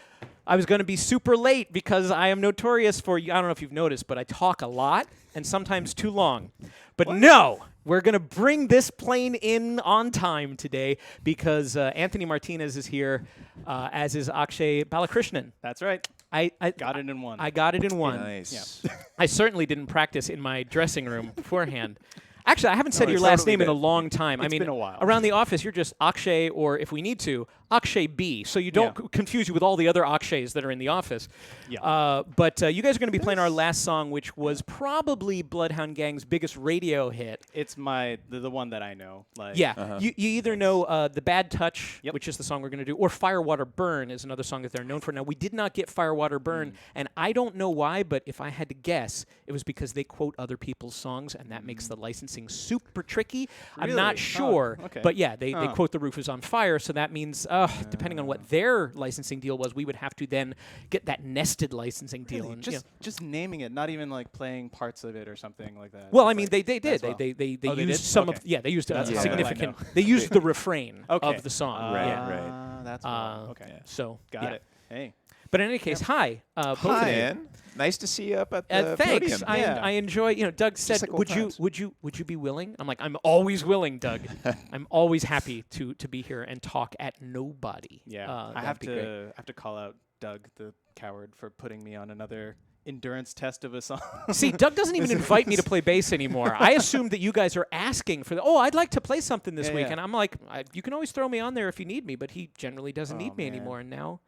super late because I am notorious for, I don't know if you've noticed, but I talk a lot and sometimes too long. But no, we're going to bring this plane in on time today because Anthony Martinez is here, as is Akshay Balakrishnan. That's right. I got it in one. I got it in one. Nice. Yeah. I certainly didn't practice in my dressing room beforehand. Actually, I haven't said your last name in a long time. It's been a while. Around the office, you're just Akshay, or if we need to, Akshay B. So you don't confuse you with all the other Akshays that are in the office. Yeah. But you guys are going to be playing our last song, which was probably Bloodhound Gang's biggest radio hit. It's the one that I know. Like, Yeah. You either know The Bad Touch, Yep. which is the song we're going to do, or Firewater Burn is another song that they're known for. Now, we did not get Firewater Burn, and I don't know why, but if I had to guess, it was because they quote other people's songs, and that makes the licensing super tricky. I'm not Really? sure. Oh, okay. But yeah, they quote The Roof is on Fire, so that means, depending on what their licensing deal was, we would have to then get that nested licensing deal. Really? And, Just naming it, not even like playing parts of it or something like that. well, Just I mean, like they did. as well. They Oh, they used did? some Okay. of they used That's all I significant. know. They used the refrain Okay. of the song. Right, yeah. right. That's cool. Okay. So Got yeah. it. Hey. But in any case, hi, both Hi, of you. man. Nice to see you up at the Thanks. podium. I enjoy. Doug said, like old "Would you times." would you be willing?" I'm like, "I'm always willing, Doug. I'm always happy to be here and talk at nobody." Yeah. I that'd have be great. to call out Doug the coward for putting me on another endurance test of a song. See, Doug doesn't even invite me to play bass anymore. I assumed that you guys are asking for I'd like to play something this Yeah, week. yeah. And I'm like, you can always throw me on there if you need me, but he generally doesn't need me man. anymore. And now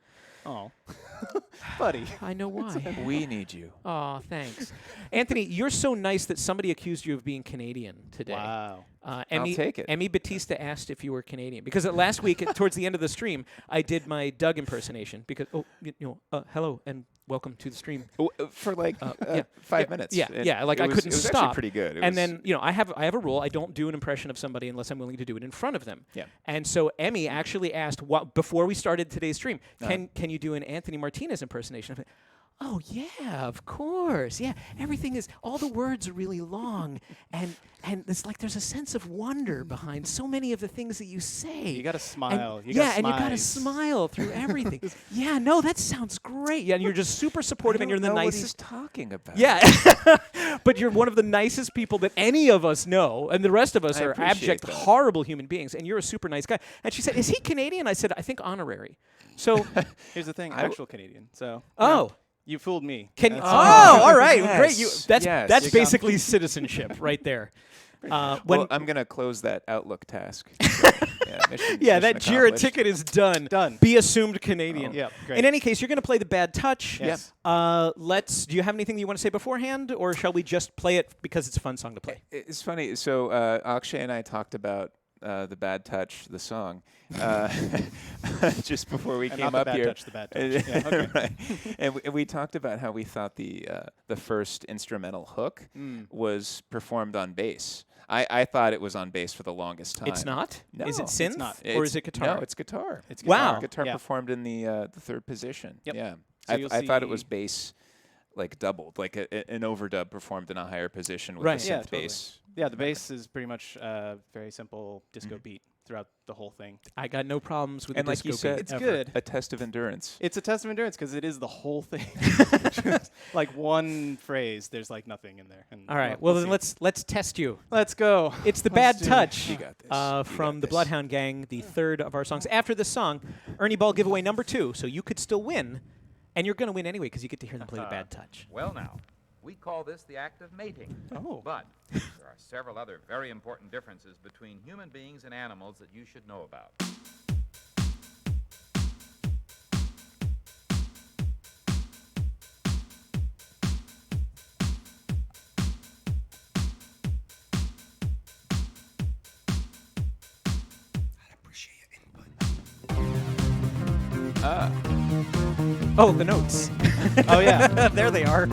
Oh, buddy. I know why. We need you. Oh, thanks. Anthony, you're so nice that somebody accused you of being Canadian today. Wow. Emmy, take it. Emmy Batista asked if you were Canadian because last week, towards the end of the stream, I did my Doug impersonation because hello and welcome to the stream. For like yeah. 5 minutes. Yeah, And yeah. Like it I was- couldn't it was stop. Actually pretty good. It And was- then I have a rule. I don't do an impression of somebody unless I'm willing to do it in front of them. Yeah. And so Emmy actually asked before we started today's stream, can you do an Anthony Martinez impersonation? Oh yeah, of course. Yeah, everything is. All the words are really long, and it's like there's a sense of wonder behind so many of the things that you say. You got to smile. And you got to smile through everything. Yeah, no, that sounds great. Yeah, and you're just super supportive, and you're the know nicest. what he's talking about. Yeah, but you're one of the nicest people that any of us know, and the rest of us I are appreciate abject, that. horrible human beings, and you're a super nice guy. And she said, "Is he Canadian?" I said, "I think honorary." So here's the thing, actual Canadian. So oh. You fooled me. Oh, all right, Yes, great. That's yes. basically citizenship right there. Well, I'm going to close that Outlook task. Mission that Jira accomplished. ticket is done. Done. Be assumed Canadian. Yep, great. In any case, you're going to play the bad touch. Yes. Do you have anything you want to say beforehand, or shall we just play it because it's a fun song to play? It's funny. So Akshay and I talked about the bad touch, the song, just before we And came not up the bad here. touch, the bad touch. Yeah, okay. Right. And we talked about how we thought the first instrumental hook was performed on bass. I thought it was on bass for the longest time. It's not? No, Is it it's synth, not. or is it guitar? No, it's guitar. It's Wow. Guitar Yeah. performed in the third position. Yep. Yeah. So I thought it you'll was see- bass, like doubled, like an overdub performed in a higher position with Right. the Yeah, synth totally. bass. Yeah, the bass is pretty much very simple disco beat throughout the whole thing. I got no problems with And the like disco you said, beat It's ever. good. a test of endurance. It's a test of endurance because it is the whole thing. Just like one phrase, there's like nothing in there. And All right. Well, then see. let's test you. Let's go. It's the Let's Bad do it. Touch You got this. You from got the this. Bloodhound Gang, the third of our songs. After this song, Ernie Ball giveaway number 2, so you could still win, and you're going to win anyway because you get to hear them play the Bad Touch. Well, now, we call this the act of mating. Oh. But there are several other very important differences between human beings and animals that you should know about. Oh, the notes. Oh, yeah. There they are.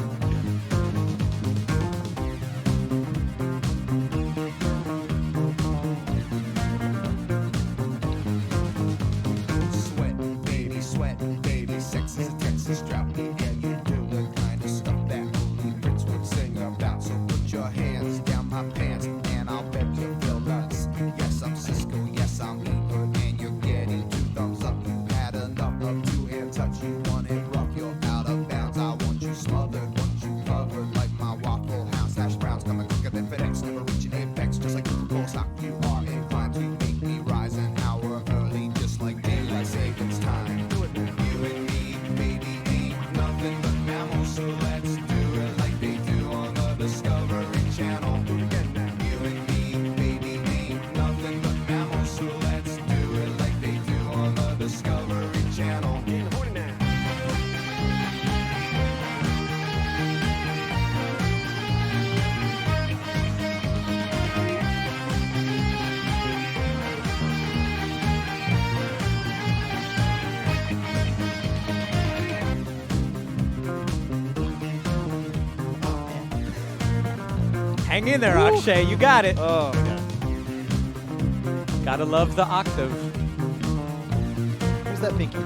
Sweat, baby, sex is a Texas drought. Can you do the kind of stuff that only Prince would sing about? So put your hands down my pants, and I'll bet you feel nuts. Yes, I'm Cisco, yes, I'm Ebert, and you're getting 2 thumbs up. You had enough of 2-hand touch, you want it rough, you're out of bounds. I want you smothered, want you covered like my Waffle House. Hash browns coming quicker than FedEx, never reaching apex, just like Coca-Cola stock. You are inclined to make me rise an hour early, just like daylight savings time. You and me, baby, ain't nothing but mammals, so let's do it like they do on the Discovery Channel. You and me, baby, ain't nothing but mammals, so let's do it like they do on the Discovery Channel. Hang in there, Akshay. You got it. Oh, yeah. Gotta love the octave. Who's that pinky?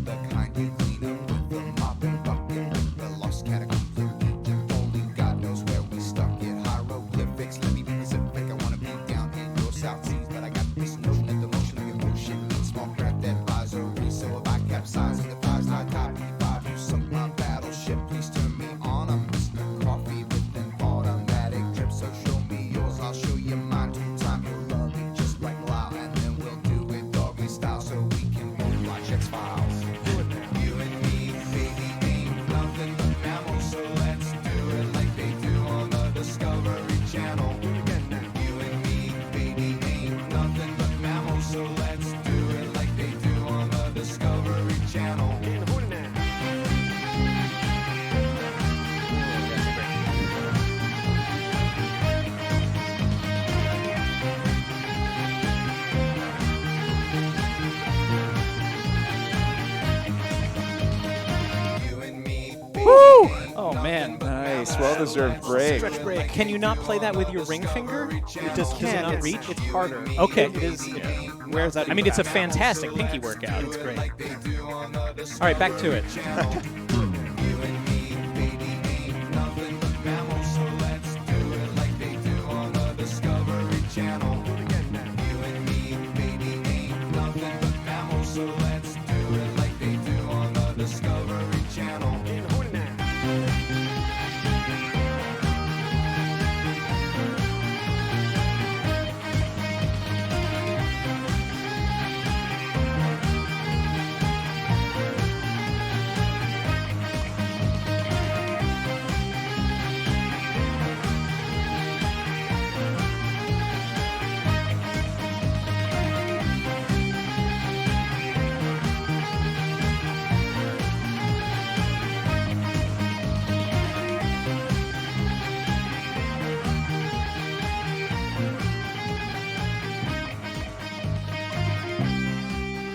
The kind you clean up with the mop and bucket, the lost catacombs of Egypt. Only God knows where we stuck it. Hieroglyphics, let me be Pacific. I wanna be down in your South Seas, but I got this notion that the motion of your ocean needs small craft advisory. So if I capsize in the thighs, I top E5, you sunk my battleship. Please turn me on. I'm Mr. Coffee with an automatic drip. So show me yours, I'll show you mine. 2 times you'll love me just like Lyle, and then we'll do it doggy style so we can both watch X-Files. You and me, baby, ain't nothing but mammals, so let's do it like they do on the Discovery Channel. You and me, baby, ain't nothing but mammals, so let's do it like they do on the Discovery Channel. You and me, baby, Oh, man. Nice. Nice, well-deserved break. Stretch break. Can you not play that with your ring finger? Does it not reach? It's harder. Okay. It is. Where's that? I mean, it's a fantastic pinky workout. It's great. All right, back to it.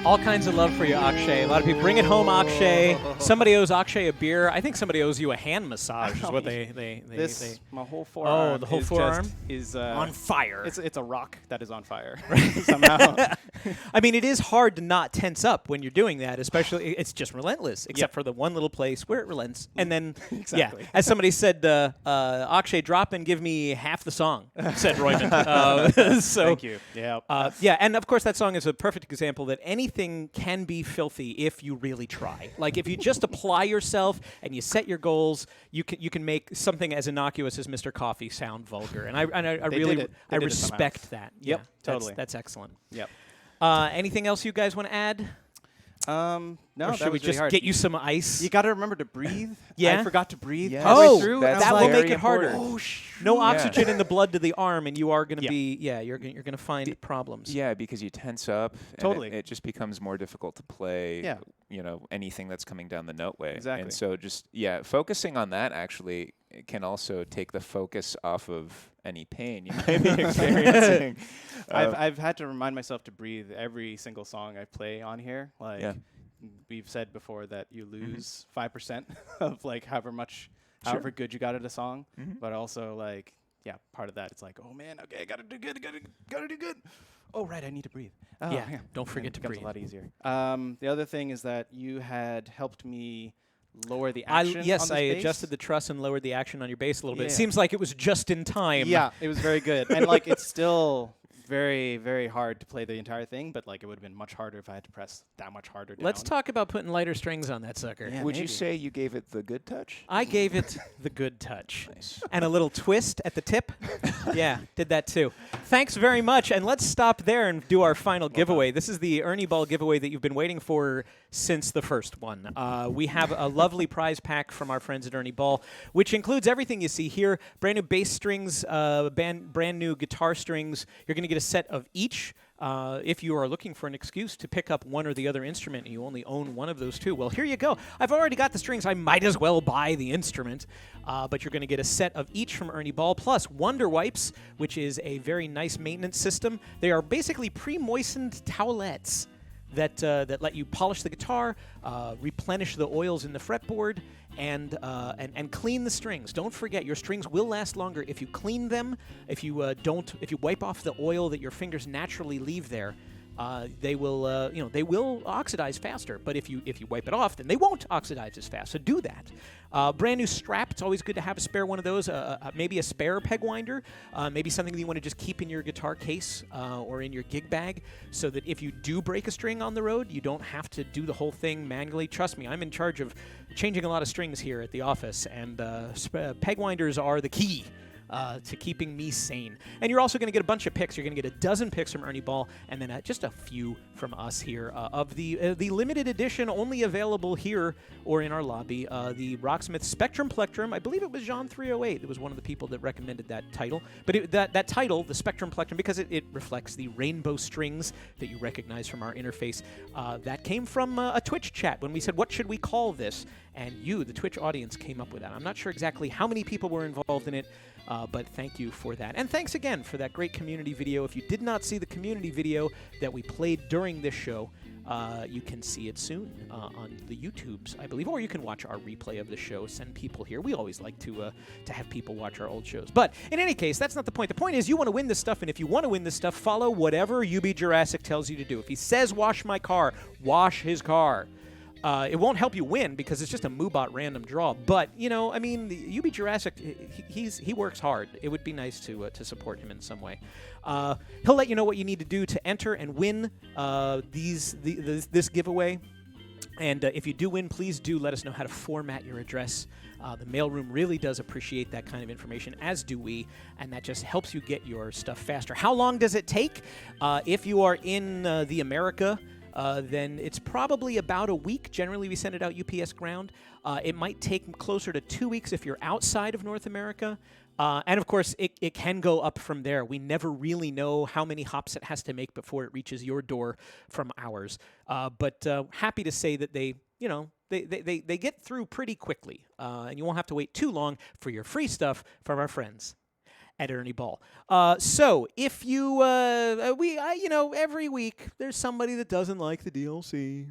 All kinds of love for you, Akshay. A lot of people bring it home, Akshay. Somebody owes Akshay a beer. I think somebody owes you a hand massage. Is what they my whole forearm. Oh, the whole forearm is on fire. It's a rock that is on fire somehow. I mean, it is hard to not tense up when you're doing that. Especially, it's just relentless, except for the one little place where it relents. And then, exactly. As somebody said, Akshay, drop and give me half the song. Said Royman. So thank you. Yeah. And of course, that song is a perfect example that anything can be filthy if you really try. Like if you just apply yourself and you set your goals, you can make something as innocuous as Mr. Coffee sound vulgar. And I really respect that. Yep, Yeah, totally. That's excellent. Yep. Anything else you guys want to add? No, or should we just get you some ice? You got to remember to breathe. Yeah? I forgot to breathe. Yes. Oh, through. that will make very it harder. important. No Yeah. oxygen in the blood to the arm, and you are going to be you're going to find problems. Yeah, because you tense up. And Totally. it just becomes more difficult to play. Yeah. Anything that's coming down the note way. Exactly. And so focusing on that actually can also take the focus off of any pain you might be experiencing. I've had to remind myself to breathe every single song I play on here. Like we've said before that you lose 5% of like however good you got at a song, but also like part of that it's like, oh man, okay, I gotta do good, gotta do good. Oh right, I need to breathe. Oh, Yeah, don't forget to becomes breathe. a lot easier. The other thing is that you had helped me lower the action. Yes, on I this bass. adjusted the truss and lowered the action on your bass a little bit. It Yeah. seems like it was just in time. Yeah, it was very good, and like it's still very, very hard to play the entire thing, but like it would have been much harder if I had to press that much harder down. Let's talk about putting lighter strings on that sucker. Yeah, Would you maybe. say you gave it the good touch? I gave it the good touch. Nice. And a little twist at the tip. Yeah, did that too. Thanks very much. And let's stop there and do our final giveaway. This is the Ernie Ball giveaway that you've been waiting for since the first one. We have a lovely prize pack from our friends at Ernie Ball, which includes everything you see here. Brand new bass strings, brand new guitar strings. You're going to get a set of each. If you are looking for an excuse to pick up one or the other instrument and you only own one of those two, well, here you go. I've already got the strings. I might as well buy the instrument. But you're going to get a set of each from Ernie Ball, plus Wonder Wipes, which is a very nice maintenance system. They are basically pre-moistened towelettes that let you polish the guitar, replenish the oils in the fretboard, and clean the strings. Don't forget, your strings will last longer if you clean them. If you wipe off the oil that your fingers naturally leave there. They will oxidize faster. But if you wipe it off, then they won't oxidize as fast. So do that. Brand new strap. It's always good to have a spare one of those. Maybe a spare peg winder. Maybe something that you want to just keep in your guitar case or in your gig bag, so that if you do break a string on the road, you don't have to do the whole thing manually. Trust me, I'm in charge of changing a lot of strings here at the office, and peg winders are the key to keeping me sane. And you're also going to get a bunch of picks. You're going to get a dozen picks from Ernie Ball, and then just a few from us here of the limited edition, only available here or in our lobby, the Rocksmith Spectrum Plectrum. I believe it was John 308 that was one of the people that recommended that title. But that title, the Spectrum Plectrum, because it reflects the rainbow strings that you recognize from our interface, that came from a Twitch chat when we said, what should we call this? And you, the Twitch audience, came up with that. I'm not sure exactly how many people were involved in it, but thank you for that. And thanks again for that great community video. If you did not see the community video that we played during this show, you can see it soon on the YouTubes, I believe, or you can watch our replay of the show. Send people here. We always like to have people watch our old shows. But in any case, that's not the point. The point is you want to win this stuff, and if you want to win this stuff, follow whatever UB Jurassic tells you to do. If he says wash my car, wash his car. It won't help you win because it's just a Moobot random draw. But, the UB Jurassic, he works hard. It would be nice to support him in some way. He'll let you know what you need to do to enter and win this giveaway. And if you do win, please do let us know how to format your address. The mailroom really does appreciate that kind of information, as do we, and that just helps you get your stuff faster. How long does it take? If you are in the America, then it's probably about a week. Generally, we send it out UPS ground. It might take closer to 2 weeks if you're outside of North America. And, of course, it can go up from there. We never really know how many hops it has to make before it reaches your door from ours. But happy to say that they get through pretty quickly. And you won't have to wait too long for your free stuff from our friends at Ernie Ball. So if you, every week there's somebody that doesn't like the DLC.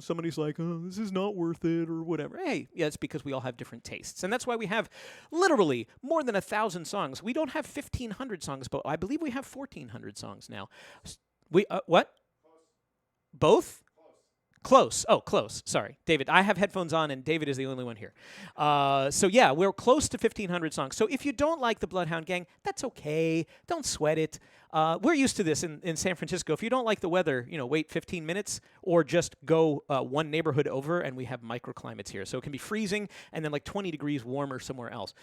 Somebody's like, oh, this is not worth it or whatever. Hey, yeah, it's because we all have different tastes. And that's why we have literally more than 1,000 songs. We don't have 1,500 songs, but I believe we have 1,400 songs now. What? Both? Close. Oh, close. Sorry. David, I have headphones on, and David is the only one here. So, yeah, we're close to 1,500 songs. So if you don't like the Bloodhound Gang, that's okay. Don't sweat it. We're used to this in San Francisco. If you don't like the weather, wait 15 minutes or just go one neighborhood over, and we have microclimates here. So it can be freezing and then like 20 degrees warmer somewhere else.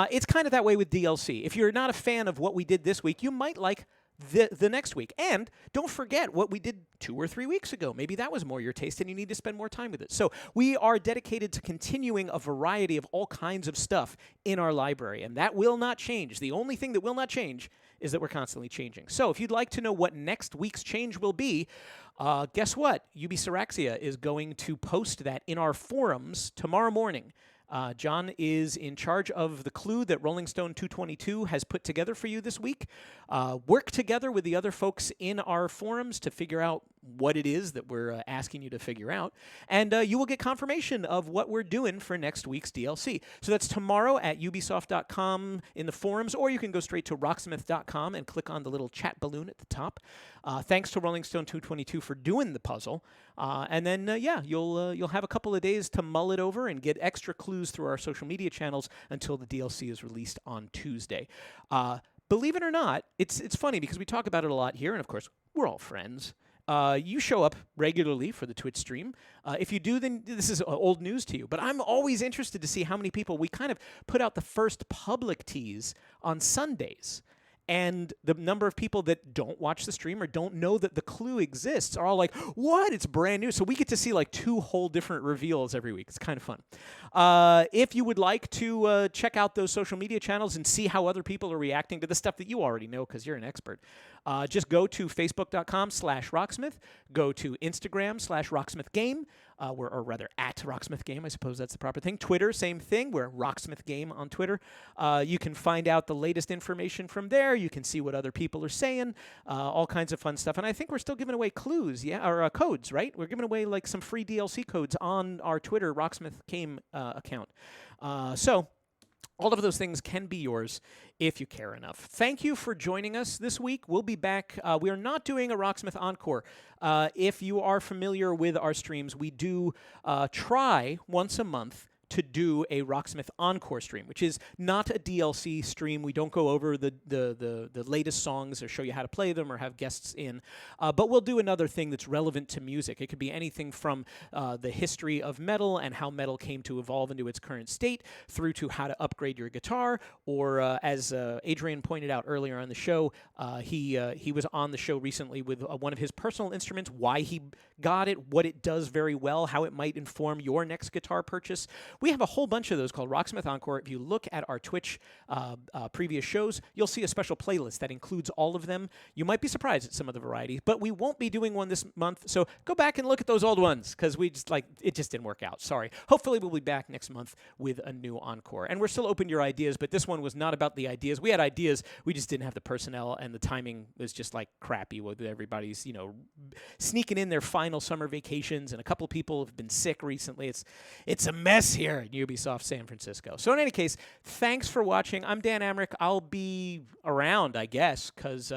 It's kind of that way with DLC. If you're not a fan of what we did this week, you might like the next week. And don't forget what we did 2 or 3 weeks ago. Maybe that was more your taste and you need to spend more time with it. So we are dedicated to continuing a variety of all kinds of stuff in our library, and that will not change. The only thing that will not change is that we're constantly changing. So if you'd like to know what next week's change will be, guess what? UB Saraxia is going to post that in our forums tomorrow morning. John is in charge of the clue that Rolling Stone 222 has put together for you this week. Work together with the other folks in our forums to figure out what it is that we're asking you to figure out. And you will get confirmation of what we're doing for next week's DLC. So that's tomorrow at ubisoft.com in the forums, or you can go straight to rocksmith.com and click on the little chat balloon at the top. Thanks to Rolling Stone 222 for doing the puzzle. And then, you'll have a couple of days to mull it over and get extra clues through our social media channels until the DLC is released on Tuesday. Believe it or not, it's funny because we talk about it a lot here, and of course, we're all friends. You show up regularly for the Twitch stream. If you do, then this is old news to you. But I'm always interested to see how many people we kind of put out the first public tease on Sundays. And the number of people that don't watch the stream or don't know that the clue exists are all like, what? It's brand new. So we get to see like 2 whole different reveals every week. It's kind of fun. If you would like to check out those social media channels and see how other people are reacting to the stuff that you already know because you're an expert, just go to facebook.com/Rocksmith. Go to Instagram/RocksmithGame. Or rather, at Rocksmith Game, I suppose that's the proper thing. Twitter, same thing. We're Rocksmith Game on Twitter. You can find out the latest information from there. You can see what other people are saying, all kinds of fun stuff. And I think we're still giving away clues, or codes, right? We're giving away like some free DLC codes on our Twitter Rocksmith Game account. So all of those things can be yours if you care enough. Thank you for joining us this week. We'll be back. We are not doing a Rocksmith Encore. If you are familiar with our streams, we do try once a month to do a Rocksmith Encore stream, which is not a DLC stream. We don't go over the latest songs or show you how to play them or have guests in. But we'll do another thing that's relevant to music. It could be anything from the history of metal and how metal came to evolve into its current state through to how to upgrade your guitar, or as Adrian pointed out earlier on the show, he was on the show recently with one of his personal instruments, why he got it, what it does very well, how it might inform your next guitar purchase. We have a whole bunch of those called Rocksmith Encore. If you look at our Twitch previous shows, you'll see a special playlist that includes all of them. You might be surprised at some of the variety, but we won't be doing one this month, so go back and look at those old ones, because it just didn't work out. Sorry. Hopefully we'll be back next month with a new encore. And we're still open to your ideas, but this one was not about the ideas. We had ideas, we just didn't have the personnel, and the timing was just like crappy with everybody's, sneaking in their final summer vacations, and a couple people have been sick recently. It's a mess here at Ubisoft San Francisco. So in any case, thanks for watching. I'm Dan Amrich. I'll be around, I guess, because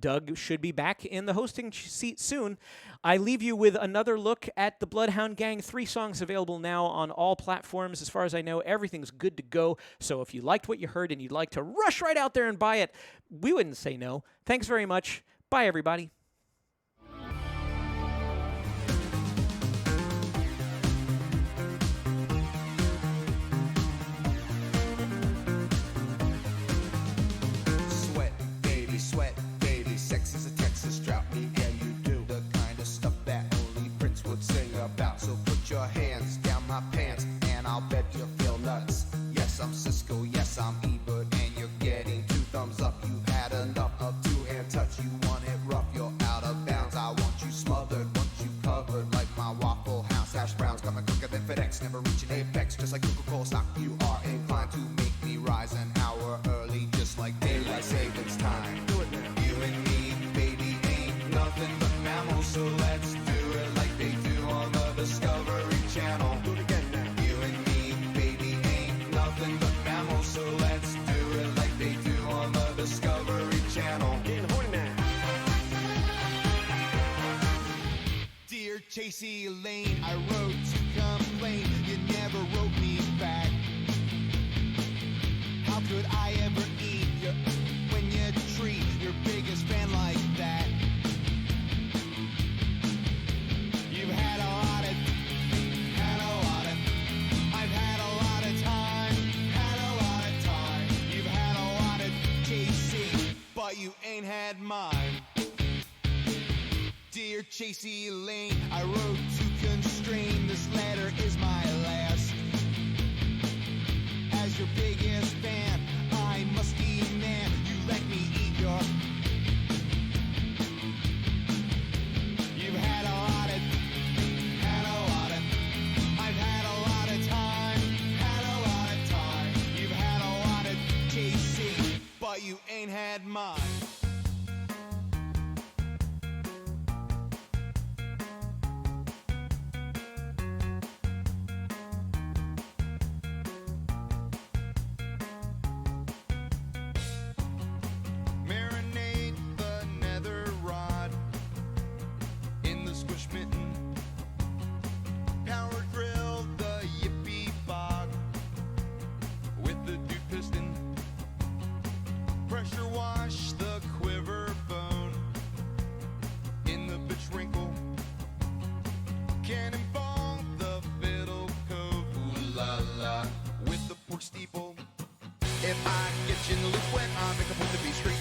Doug should be back in the hosting seat soon. I leave you with another look at the Bloodhound Gang. 3 songs available now on all platforms. As far as I know, everything's good to go. So if you liked what you heard and you'd like to rush right out there and buy it, we wouldn't say no. Thanks very much. Bye, everybody. Sweat, baby, sex is a Texas drought. Me and you do the kind of stuff that only Prince would sing about. So put your hands down my pants, and I'll bet you feel nuts. Yes, I'm Cisco, yes, I'm Ebert, and you're getting 2 thumbs up. You've had enough of 2-hand touch. You want it rough, you're out of bounds. I want you smothered, want you covered like my Waffle House hash browns. Coming quicker than FedEx, never reaching apex. Just like Coca-Cola stock, you are inclined to make me rise an hour early, just like daylight savings time. You and me, baby, ain't nothing but mammals, so let's do it like they do on the Discovery Channel. Do it again now. You and me, baby, ain't nothing but mammals, so let's do it like they do on the Discovery Channel. Getting horny now. Dear Chasey Elaine, I wrote to complain. You never wrote me back. How could I ever eat you when you treat your biggest fan like that? You've had a lot of, I've had a lot of time, You've had a lot of JC, but you ain't had mine. Dear Chasey Elaine, I wrote to constrain. This letter is my last. As your biggest fan, I must demand you let me eat your. You've had a lot of, I've had a lot of time, You've had a lot of JC, but you ain't had mine. Steeple. If I get you in the loop when I make a point to be straight.